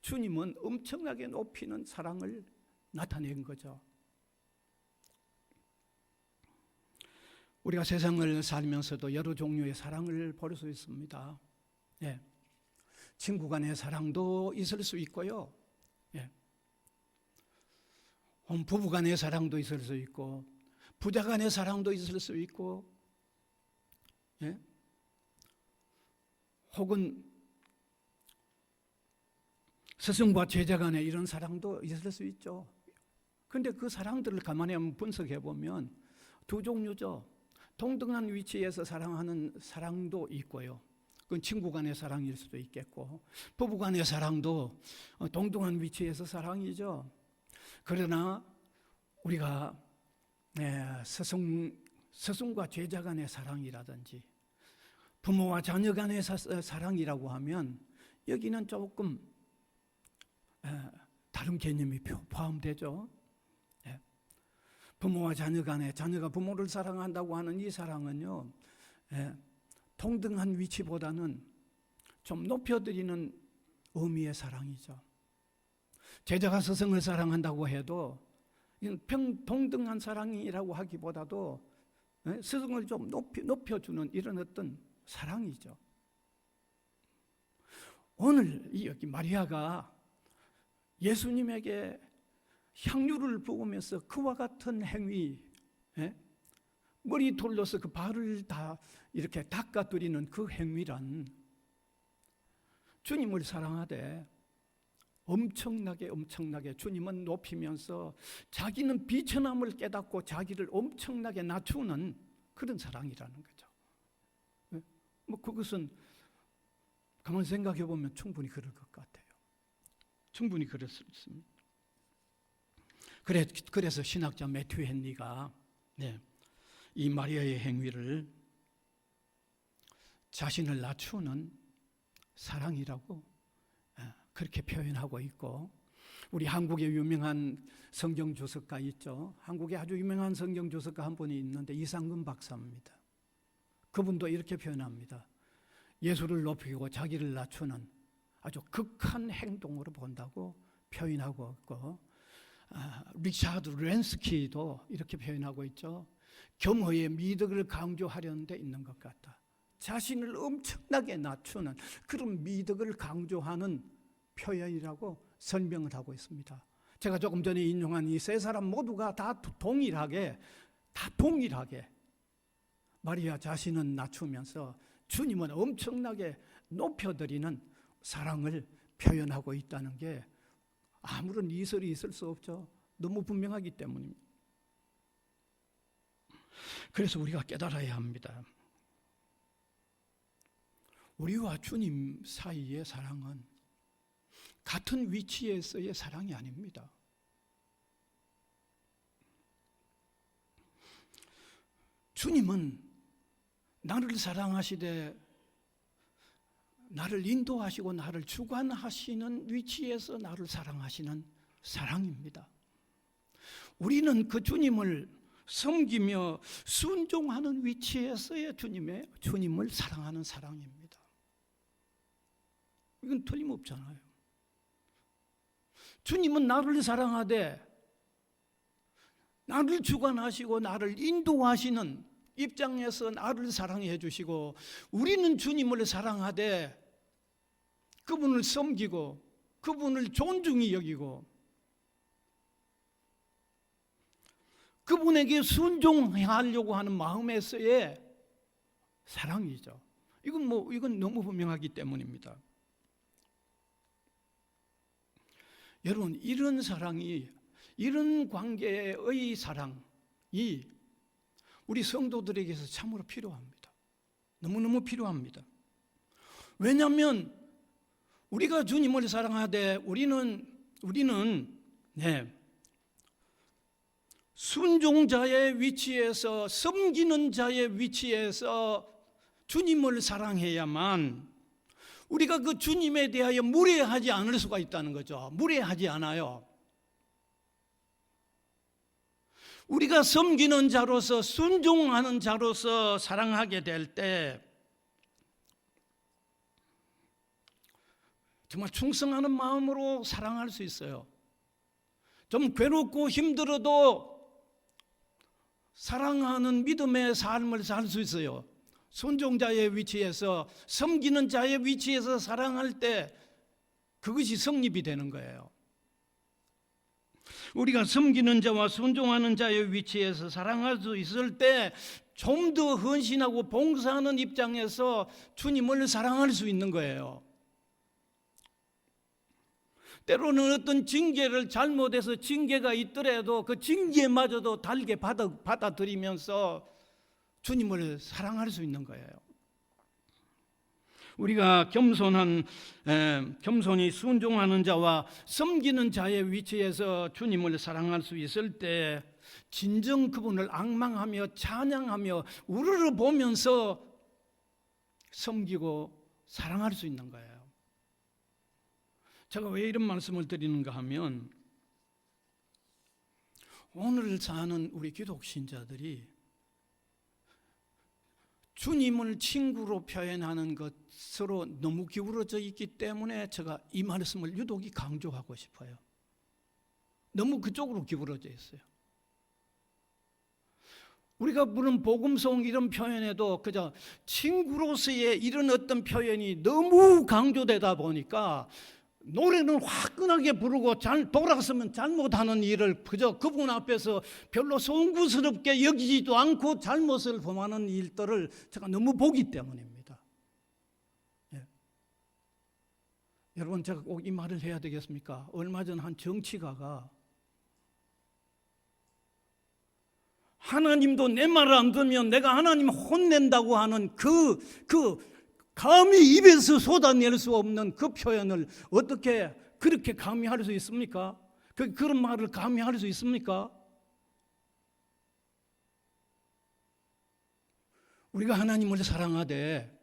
주님은 엄청나게 높이는 사랑을 나타낸 거죠. 우리가 세상을 살면서도 여러 종류의 사랑을 볼 수 있습니다. 예. 친구 간의 사랑도 있을 수 있고요. 예. 부부 간의 사랑도 있을 수 있고, 부자 간의 사랑도 있을 수 있고, 예. 혹은 스승과 제자 간의 이런 사랑도 있을 수 있죠. 그런데 그 사랑들을 가만히 한번 분석해 보면 두 종류죠. 동등한 위치에서 사랑하는 사랑도 있고요. 그건 친구 간의 사랑일 수도 있겠고, 부부 간의 사랑도 동등한 위치에서 사랑이죠. 그러나 우리가 스승과 제자 간의 사랑이라든지 부모와 자녀 간의 사랑이라고 하면 여기는 조금 다른 개념이 포함되죠. 부모와 자녀 간에, 자녀가 부모를 사랑한다고 하는 이 사랑은요, 동등한 위치보다는 좀 높여드리는 의미의 사랑이죠. 제자가 스승을 사랑한다고 해도 동등한 사랑이라고 하기보다도 스승을 좀 높여주는 이런 어떤 사랑이죠. 오늘 여기 마리아가 예수님에게 향유를 부으면서 그와 같은 행위, 머리 돌려서 그 발을 다 이렇게 닦아드리는 그 행위란 주님을 사랑하되 엄청나게 주님은 높이면서 자기는 비천함을 깨닫고 자기를 엄청나게 낮추는 그런 사랑이라는 거죠. 뭐 그것은 가만히 생각해 보면 충분히 그럴 것 같아요. 충분히 그럴 수 있습니다. 그래서 신학자 매튜 헨리가 이 마리아의 행위를 자신을 낮추는 사랑이라고 그렇게 표현하고 있고, 우리 한국의 유명한 성경 주석가 있죠. 한국에 아주 유명한 성경 주석가 한 분이 있는데 이상근 박사입니다. 그분도 이렇게 표현합니다. 예수를 높이고 자기를 낮추는 아주 극한 행동으로 본다고 표현하고 있고, 리차드 렌스키도 이렇게 표현하고 있죠. 겸허의 미덕을 강조하려는 데 있는 것 같다. 자신을 엄청나게 낮추는 그런 미덕을 강조하는 표현이라고 설명을 하고 있습니다. 제가 조금 전에 인용한 이 세 사람 모두가 다 동일하게 마리아 자신은 낮추면서 주님은 엄청나게 높여드리는 사랑을 표현하고 있다는 게 아무런 이설이 있을 수 없죠. 너무 분명하기 때문입니다. 그래서 우리가 깨달아야 합니다. 우리와 주님 사이의 사랑은 같은 위치에서의 사랑이 아닙니다. 주님은 나를 사랑하시되 나를 인도하시고 나를 주관하시는 위치에서 나를 사랑하시는 사랑입니다. 우리는 그 주님을 섬기며 순종하는 위치에서의 주님을 사랑하는 사랑입니다. 이건 틀림없잖아요. 주님은 나를 사랑하되 나를 주관하시고 나를 인도하시는 입장에서 나를 사랑해 주시고, 우리는 주님을 사랑하되 그분을 섬기고 그분을 존중히 여기고 그분에게 순종하려고 하는 마음에서의 사랑이죠. 이건 너무 분명하기 때문입니다. 여러분, 이런 사랑이, 이런 관계의 사랑이 우리 성도들에게서 참으로 필요합니다. 너무너무 필요합니다. 왜냐하면 우리가 주님을 사랑하되 우리는 순종자의 위치에서, 섬기는 자의 위치에서 주님을 사랑해야만 우리가 그 주님에 대하여 무례하지 않을 수가 있다는 거죠. 무례하지 않아요. 우리가 섬기는 자로서, 순종하는 자로서 사랑하게 될 때 정말 충성하는 마음으로 사랑할 수 있어요. 좀 괴롭고 힘들어도 사랑하는 믿음의 삶을 살 수 있어요. 순종자의 위치에서, 섬기는 자의 위치에서 사랑할 때 그것이 성립이 되는 거예요. 우리가 섬기는 자와 순종하는 자의 위치에서 사랑할 수 있을 때 좀 더 헌신하고 봉사하는 입장에서 주님을 사랑할 수 있는 거예요. 때로는 어떤 징계를 잘못해서 징계가 있더라도 그 징계마저도 달게 받아들이면서 주님을 사랑할 수 있는 거예요. 우리가 겸손히 순종하는 자와 섬기는 자의 위치에서 주님을 사랑할 수 있을 때 진정 그분을 앙망하며 찬양하며 우러러 보면서 섬기고 사랑할 수 있는 거예요. 제가 왜 이런 말씀을 드리는가 하면 오늘 사는 우리 기독 신자들이 주님을 친구로 표현하는 것으로 너무 기울어져 있기 때문에 제가 이 말씀을 유독 강조하고 싶어요. 너무 그쪽으로 기울어져 있어요. 우리가 부른 복음송 이런 표현에도 그저 친구로서의 이런 어떤 표현이 너무 강조되다 보니까 노래는 화끈하게 부르고 돌아서면 잘못하는 일을 그저 그분 앞에서 별로 송구스럽게 여기지도 않고 잘못을 범하는 일들을 제가 너무 보기 때문입니다. 예. 여러분, 제가 꼭 이 말을 해야 되겠습니까? 얼마 전 한 정치가가 하나님도 내 말을 안 듣면 내가 하나님 혼낸다고 하는 감히 입에서 쏟아낼 수 없는 그 표현을 어떻게 그렇게 감히 할 수 있습니까? 그런 말을 감히 할 수 있습니까? 우리가 하나님을 사랑하되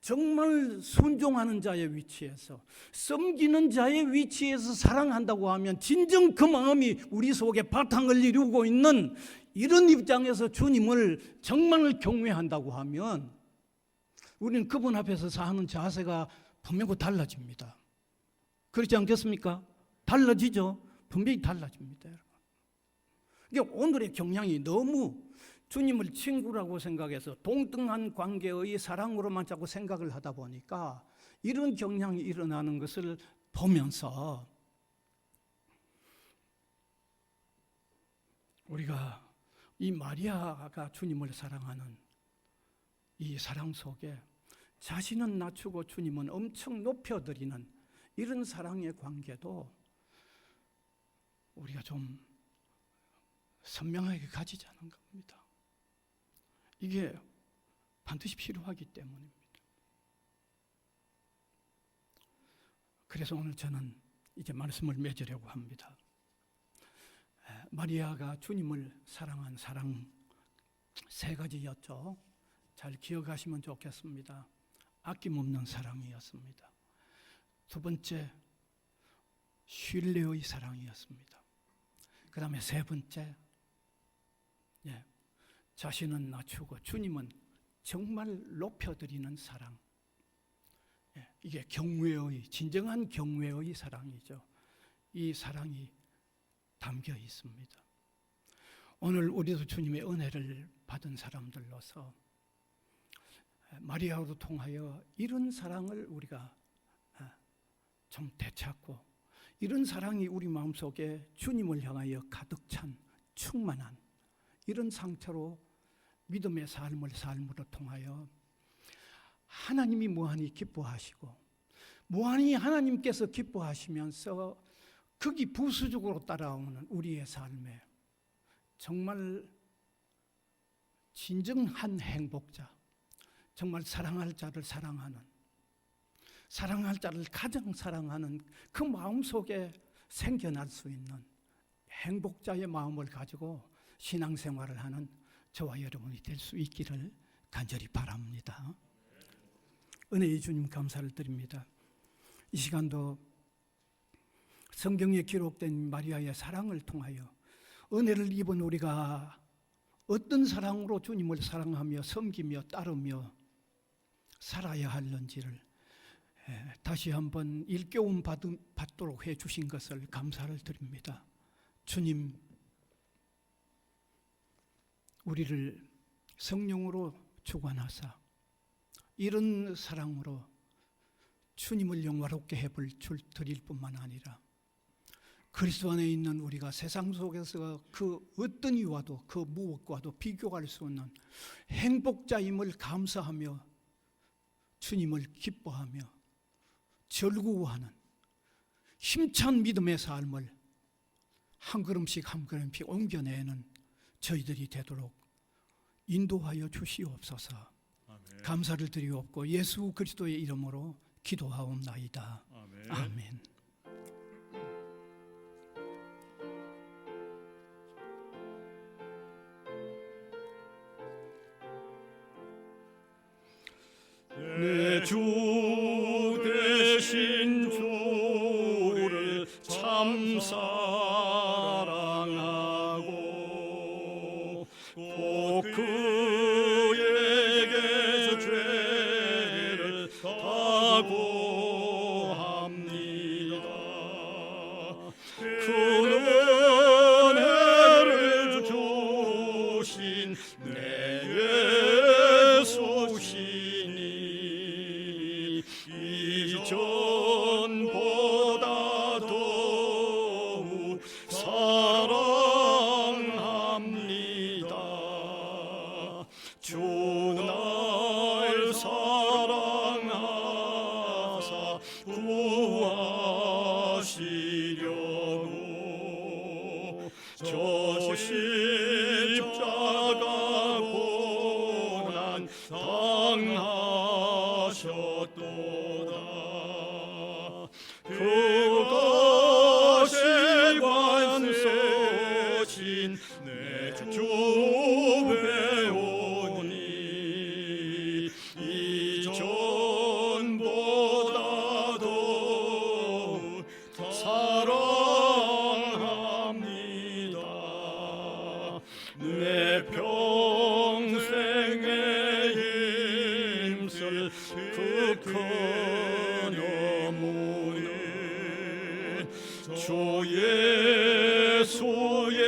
정말 순종하는 자의 위치에서, 섬기는 자의 위치에서 사랑한다고 하면 진정 그 마음이 우리 속에 바탕을 이루고 있는 이런 입장에서 주님을 정말 경외한다고 하면 우리는 그분 앞에서 사는 자세가 분명히 달라집니다. 그렇지 않겠습니까? 달라지죠. 분명히 달라집니다. 여러분. 오늘의 경향이 너무 주님을 친구라고 생각해서 동등한 관계의 사랑으로만 자꾸 생각을 하다 보니까 이런 경향이 일어나는 것을 보면서 우리가 이 마리아가 주님을 사랑하는 이 사랑 속에 자신은 낮추고 주님은 엄청 높여드리는 이런 사랑의 관계도 우리가 좀 선명하게 가지자는 겁니다. 이게 반드시 필요하기 때문입니다. 그래서 오늘 저는 이제 말씀을 맺으려고 합니다. 마리아가 주님을 사랑한 사랑 세 가지였죠. 잘 기억하시면 좋겠습니다. 아낌없는 사랑이었습니다. 두 번째, 신뢰의 사랑이었습니다. 그 다음에 세 번째, 자신은 낮추고 주님은 정말 높여드리는 사랑. 이게 경외의, 진정한 경외의 사랑이죠. 이 사랑이 담겨 있습니다. 오늘 우리도 주님의 은혜를 받은 사람들로서 마리아로 통하여 이런 사랑을 우리가 좀 되찾고 이런 사랑이 우리 마음속에 주님을 향하여 가득 찬 충만한 이런 상태로 믿음의 삶으로 통하여 하나님이 무한히 기뻐하시고 무한히 하나님께서 기뻐하시면서 거기 부수적으로 따라오는 우리의 삶에 정말 진정한 행복자, 정말 사랑할 자를 사랑하는, 사랑할 자를 가장 사랑하는 그 마음속에 생겨날 수 있는 행복자의 마음을 가지고 신앙생활을 하는 저와 여러분이 될 수 있기를 간절히 바랍니다. 은혜의 주님 감사를 드립니다. 이 시간도 성경에 기록된 마리아의 사랑을 통하여 은혜를 입은 우리가 어떤 사랑으로 주님을 사랑하며 섬기며 따르며 살아야 할는지를 다시 한번 일깨움 받도록 해주신 것을 감사를 드립니다. 주님, 우리를 성령으로 주관하사 이런 사랑으로 주님을 영화롭게 해볼 줄 드릴 뿐만 아니라 그리스도 안에 있는 우리가 세상 속에서 그 어떤 이와도 그 무엇과도 비교할 수 없는 행복자임을 감사하며 주님을 기뻐하며 절구하는 힘찬 믿음의 삶을 한 걸음씩 한 걸음씩 옮겨내는 저희들이 되도록 인도하여 주시옵소서. 아멘. 감사를 드리옵고 예수 그리스도의 이름으로 기도하옵나이다. 아멘. 아멘. 내 주 대신 주를 참 사랑하고 꼭 그에게 죄를 다고합니다. 그 은혜를 주신 내 예수시니 이전보다 더욱 사랑합니다. 주 날 사랑하사 구하시려고 저 십자가 고난 당하셨도다. 그것의 관세신 내 주 배우니 이전보다 더욱 사랑합니다. 내 평생의 힘쓸 그 큰 어무는 주 예수의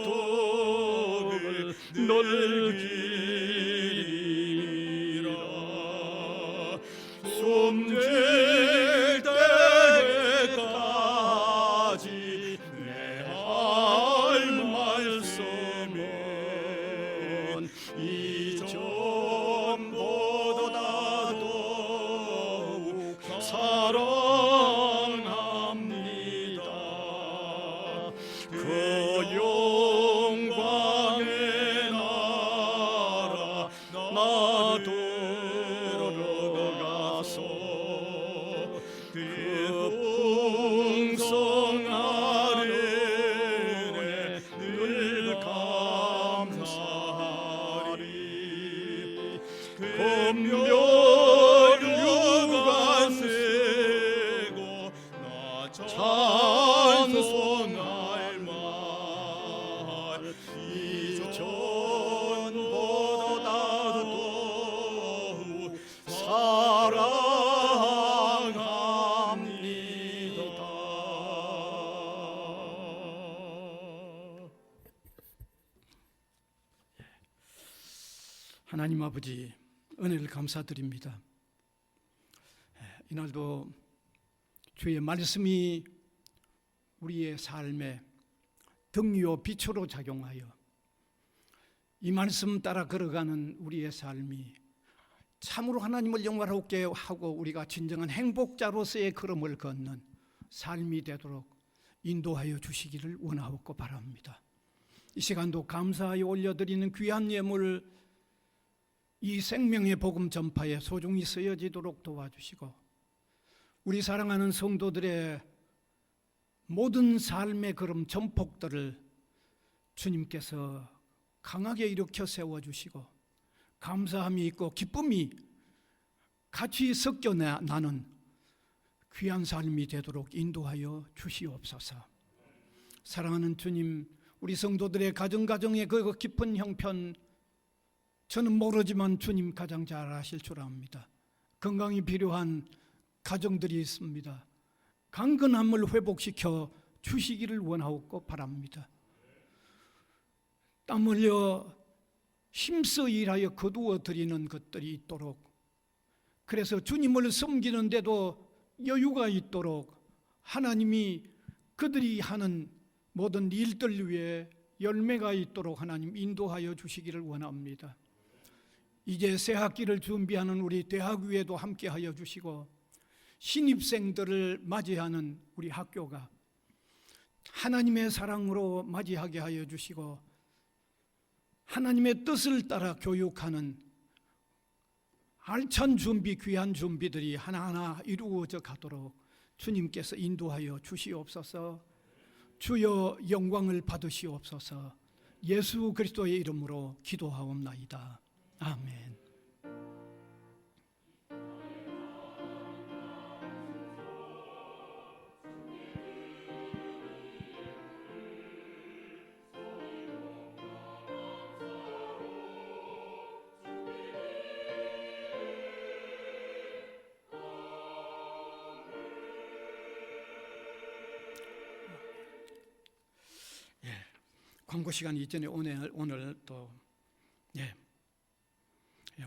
덕을 넓히리라. 숨질 때까지 내 할 말씀은 이전보다 더욱 사랑합니다. 그 영광의 나라 나 들어가서 그 풍성한 은혜 늘 감사하리. 금별유관 세고 나 찬송할 말 이전보다 더욱 사랑합니다. 하나님 아버지, 은혜를 감사드립니다. 이날도 주의 말씀이 우리의 삶에 등이요 빛으로 작용하여 이 말씀 따라 걸어가는 우리의 삶이 참으로 하나님을 영화롭게 하고 우리가 진정한 행복자로서의 걸음을 걷는 삶이 되도록 인도하여 주시기를 원하옵고 바랍니다. 이 시간도 감사하여 올려드리는 귀한 예물, 이 생명의 복음 전파에 소중히 쓰여지도록 도와주시고 우리 사랑하는 성도들의 모든 삶의 걸음 전폭들을 주님께서 강하게 일으켜 세워주시고 감사함이 있고 기쁨이 같이 섞여 나는 귀한 삶이 되도록 인도하여 주시옵소서. 사랑하는 주님, 우리 성도들의 가정의 그 깊은 형편 저는 모르지만 주님 가장 잘 아실 줄 압니다. 건강이 필요한 가정들이 있습니다. 강건함을 회복시켜 주시기를 원하옵고 바랍니다. 땀 흘려 힘써 일하여 거두어 드리는 것들이 있도록, 그래서 주님을 섬기는데도 여유가 있도록 하나님이 그들이 하는 모든 일들 위에 열매가 있도록 하나님 인도하여 주시기를 원합니다. 이제 새 학기를 준비하는 우리 대학위에도 함께하여 주시고, 신입생들을 맞이하는 우리 학교가 하나님의 사랑으로 맞이하게 하여 주시고, 하나님의 뜻을 따라 교육하는 알찬 준비, 귀한 준비들이 하나하나 이루어져 가도록 주님께서 인도하여 주시옵소서. 주여 영광을 받으시옵소서. 예수 그리스도의 이름으로 기도하옵나이다. 아멘. 광고 시간 이전에 오늘 또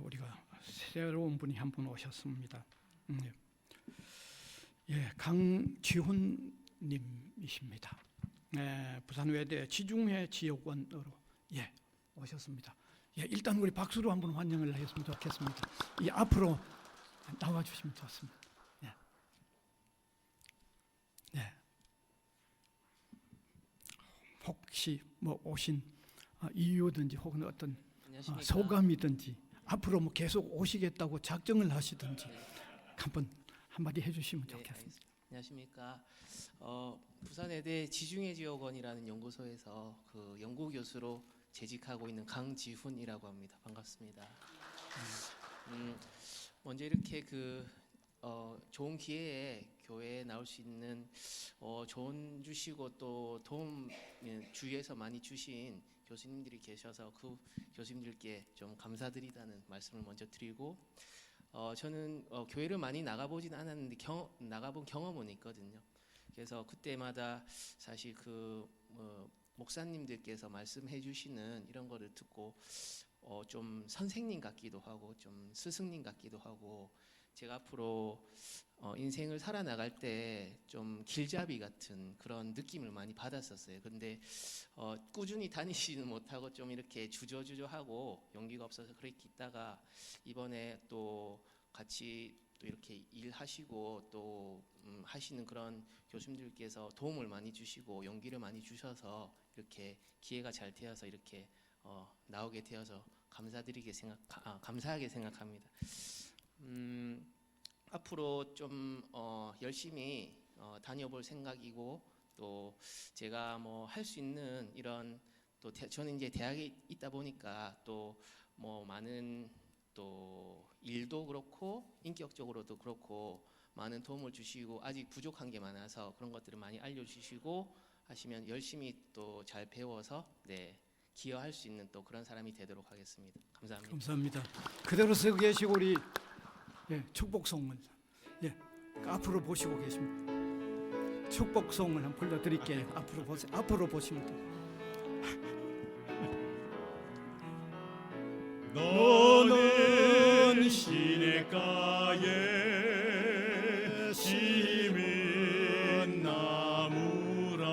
우리가 새로운 분이 한 분 오셨습니다. 강지훈님이십니다. 부산외대 지중해 지역원으로 오셨습니다. 일단 우리 박수로 한번 환영을 하셨으면 좋겠습니다. 앞으로 나와 주시면 좋습니다. 혹시 오신 이유든지 혹은 어떤 소감이든지 앞으로 계속 오시겠다고 작정을 하시든지 한마디 해주시면 좋겠습니다. 안녕하십니까. 부산외대 지중해 지역원이라는 연구소에서 그 연구 교수로 재직하고 있는 강지훈이라고 합니다. 반갑습니다. 먼저 이렇게 좋은 기회에 교회에 나올 수 있는 조언 주시고 또 도움 주위에서 많이 주신 교수님들이 계셔서 그 교수님들께 좀 감사드리다는 말씀을 먼저 드리고, 저는 교회를 많이 나가보진 않았는데 나가본 경험은 있거든요. 그래서 그때마다 사실 목사님들께서 말씀해 주시는 이런 거를 듣고 좀 선생님 같기도 하고 좀 스승님 같기도 하고, 제가 앞으로 인생을 살아나갈 때 좀 길잡이 같은 그런 느낌을 많이 받았었어요. 근데 꾸준히 다니지는 못하고 좀 이렇게 주저하고 용기가 없어서 그렇게 있다가 이번에 또 같이 또 이렇게 일하시고 또 하시는 그런 교수님들께서 도움을 많이 주시고 용기를 많이 주셔서 이렇게 기회가 잘 되어서 이렇게 나오게 되어서 감사하게 생각합니다. 앞으로 좀 열심히 다녀볼 생각이고, 또 제가 할 수 있는 이런, 또 저는 이제 대학에 있다 보니까 또 많은 또 일도 그렇고 인격적으로도 그렇고 많은 도움을 주시고 아직 부족한 게 많아서 그런 것들을 많이 알려주시고 하시면 열심히 또 잘 배워서 기여할 수 있는 또 그런 사람이 되도록 하겠습니다. 감사합니다. 감사합니다. 그대로 서 계시고 우리 축복송을 앞으로 보시고 계십니다. 축복송을 한번 불러드릴게요. 앞으로 보시면 돼요. 너는 시냇가에 심은 나무라.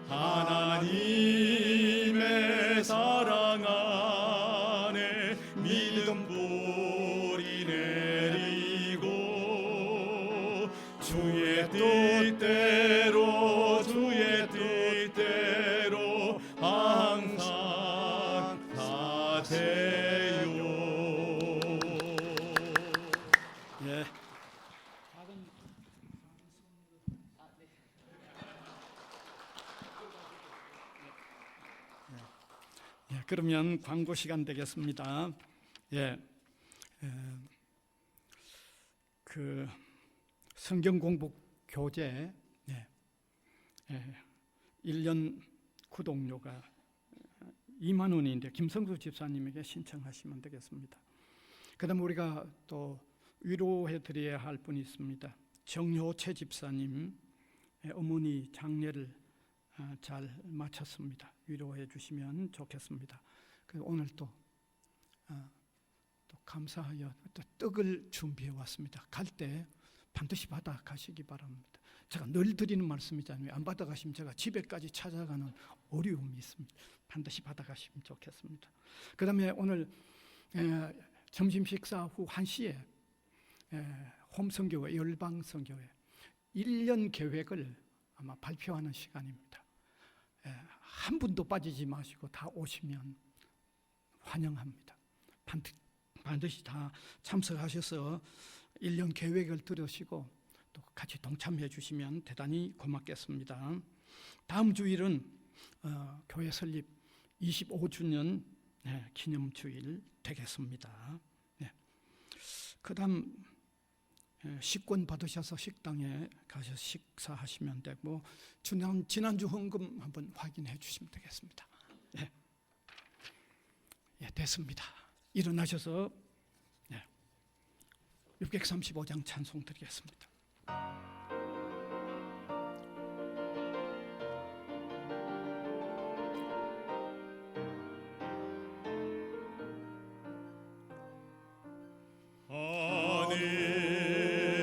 하나님의 사랑 안에 믿음 뿌리 내리고 주의 뜻대로 항상 가세요. 그러면 광고 시간 되겠습니다. 그 성경 공부 교재 1년 구독료가 2만 원인데 김성수 집사님에게 신청하시면 되겠습니다. 그다음 우리가 또 위로해 드려야 할 분이 있습니다. 정효채 집사님 어머니 장례를 잘 마쳤습니다. 위로해 주시면 좋겠습니다. 오늘 또 감사하여 또 떡을 준비해 왔습니다. 갈 때 반드시 받아 가시기 바랍니다. 제가 늘 드리는 말씀이잖아요. 안 받아 가시면 제가 집에까지 찾아가는 어려움이 있습니다. 반드시 받아 가시면 좋겠습니다. 그다음에 오늘 점심 식사 후 1시에 홈선교회 열방선교회 1년 계획을 아마 발표하는 시간입니다. 한 분도 빠지지 마시고 다 오시면 환영합니다. 반드시 다 참석하셔서 1년 계획을 들으시고 또 같이 동참해 주시면 대단히 고맙겠습니다. 다음 주일은 교회 설립 25주년 기념주일 되겠습니다. 그다음 식권 받으셔서 식당에 가셔서 식사하시면 되고 지난주 헌금 한번 확인해 주시면 되겠습니다. 됐습니다. 일어나셔서 635장 찬송 드리겠습니다.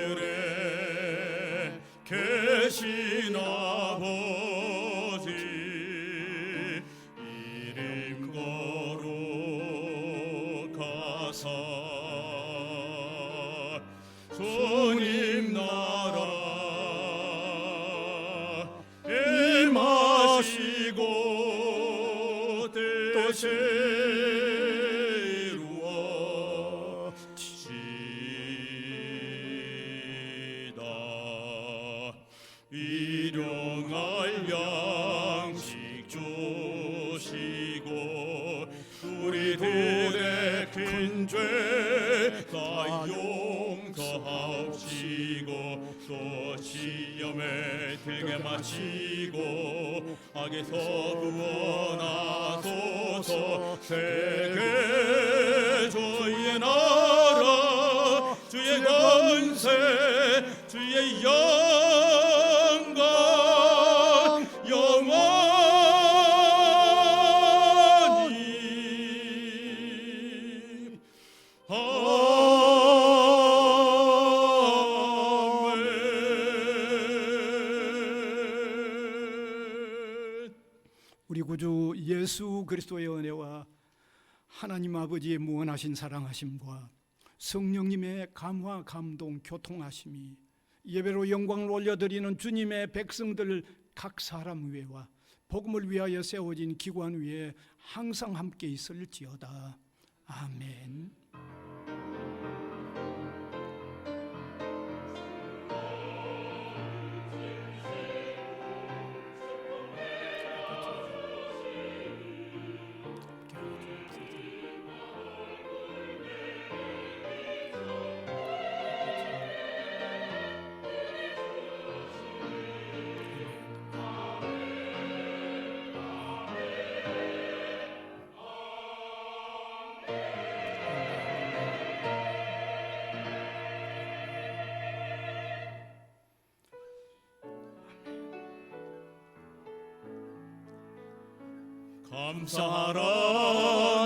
하늘에 계신 아버지 이름 거룩하사 주님 나라에 마시고 뜻이 이루어지다 일용할 양식 주시고 우리들의 큰 죄 다 용서하시고 또 시험에 들게 마시고 악에서 구원하소서. 세계 주의 나라 주의 권세 주의 영광 영원히 아멘. 우리 구주 예수 그리스도의 은혜와 하나님 아버지의 무한하신 사랑하심과 성령님의 감화 감동 교통하심이 예배로 영광을 올려드리는 주님의 백성들 각 사람 위에와 복음을 위하여 세워진 기관 위에 항상 함께 있을지어다. 아멘. 감사하라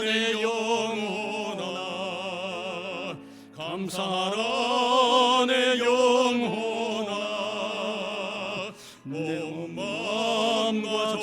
내 영혼아 감사하라 내 영혼아 온 마음과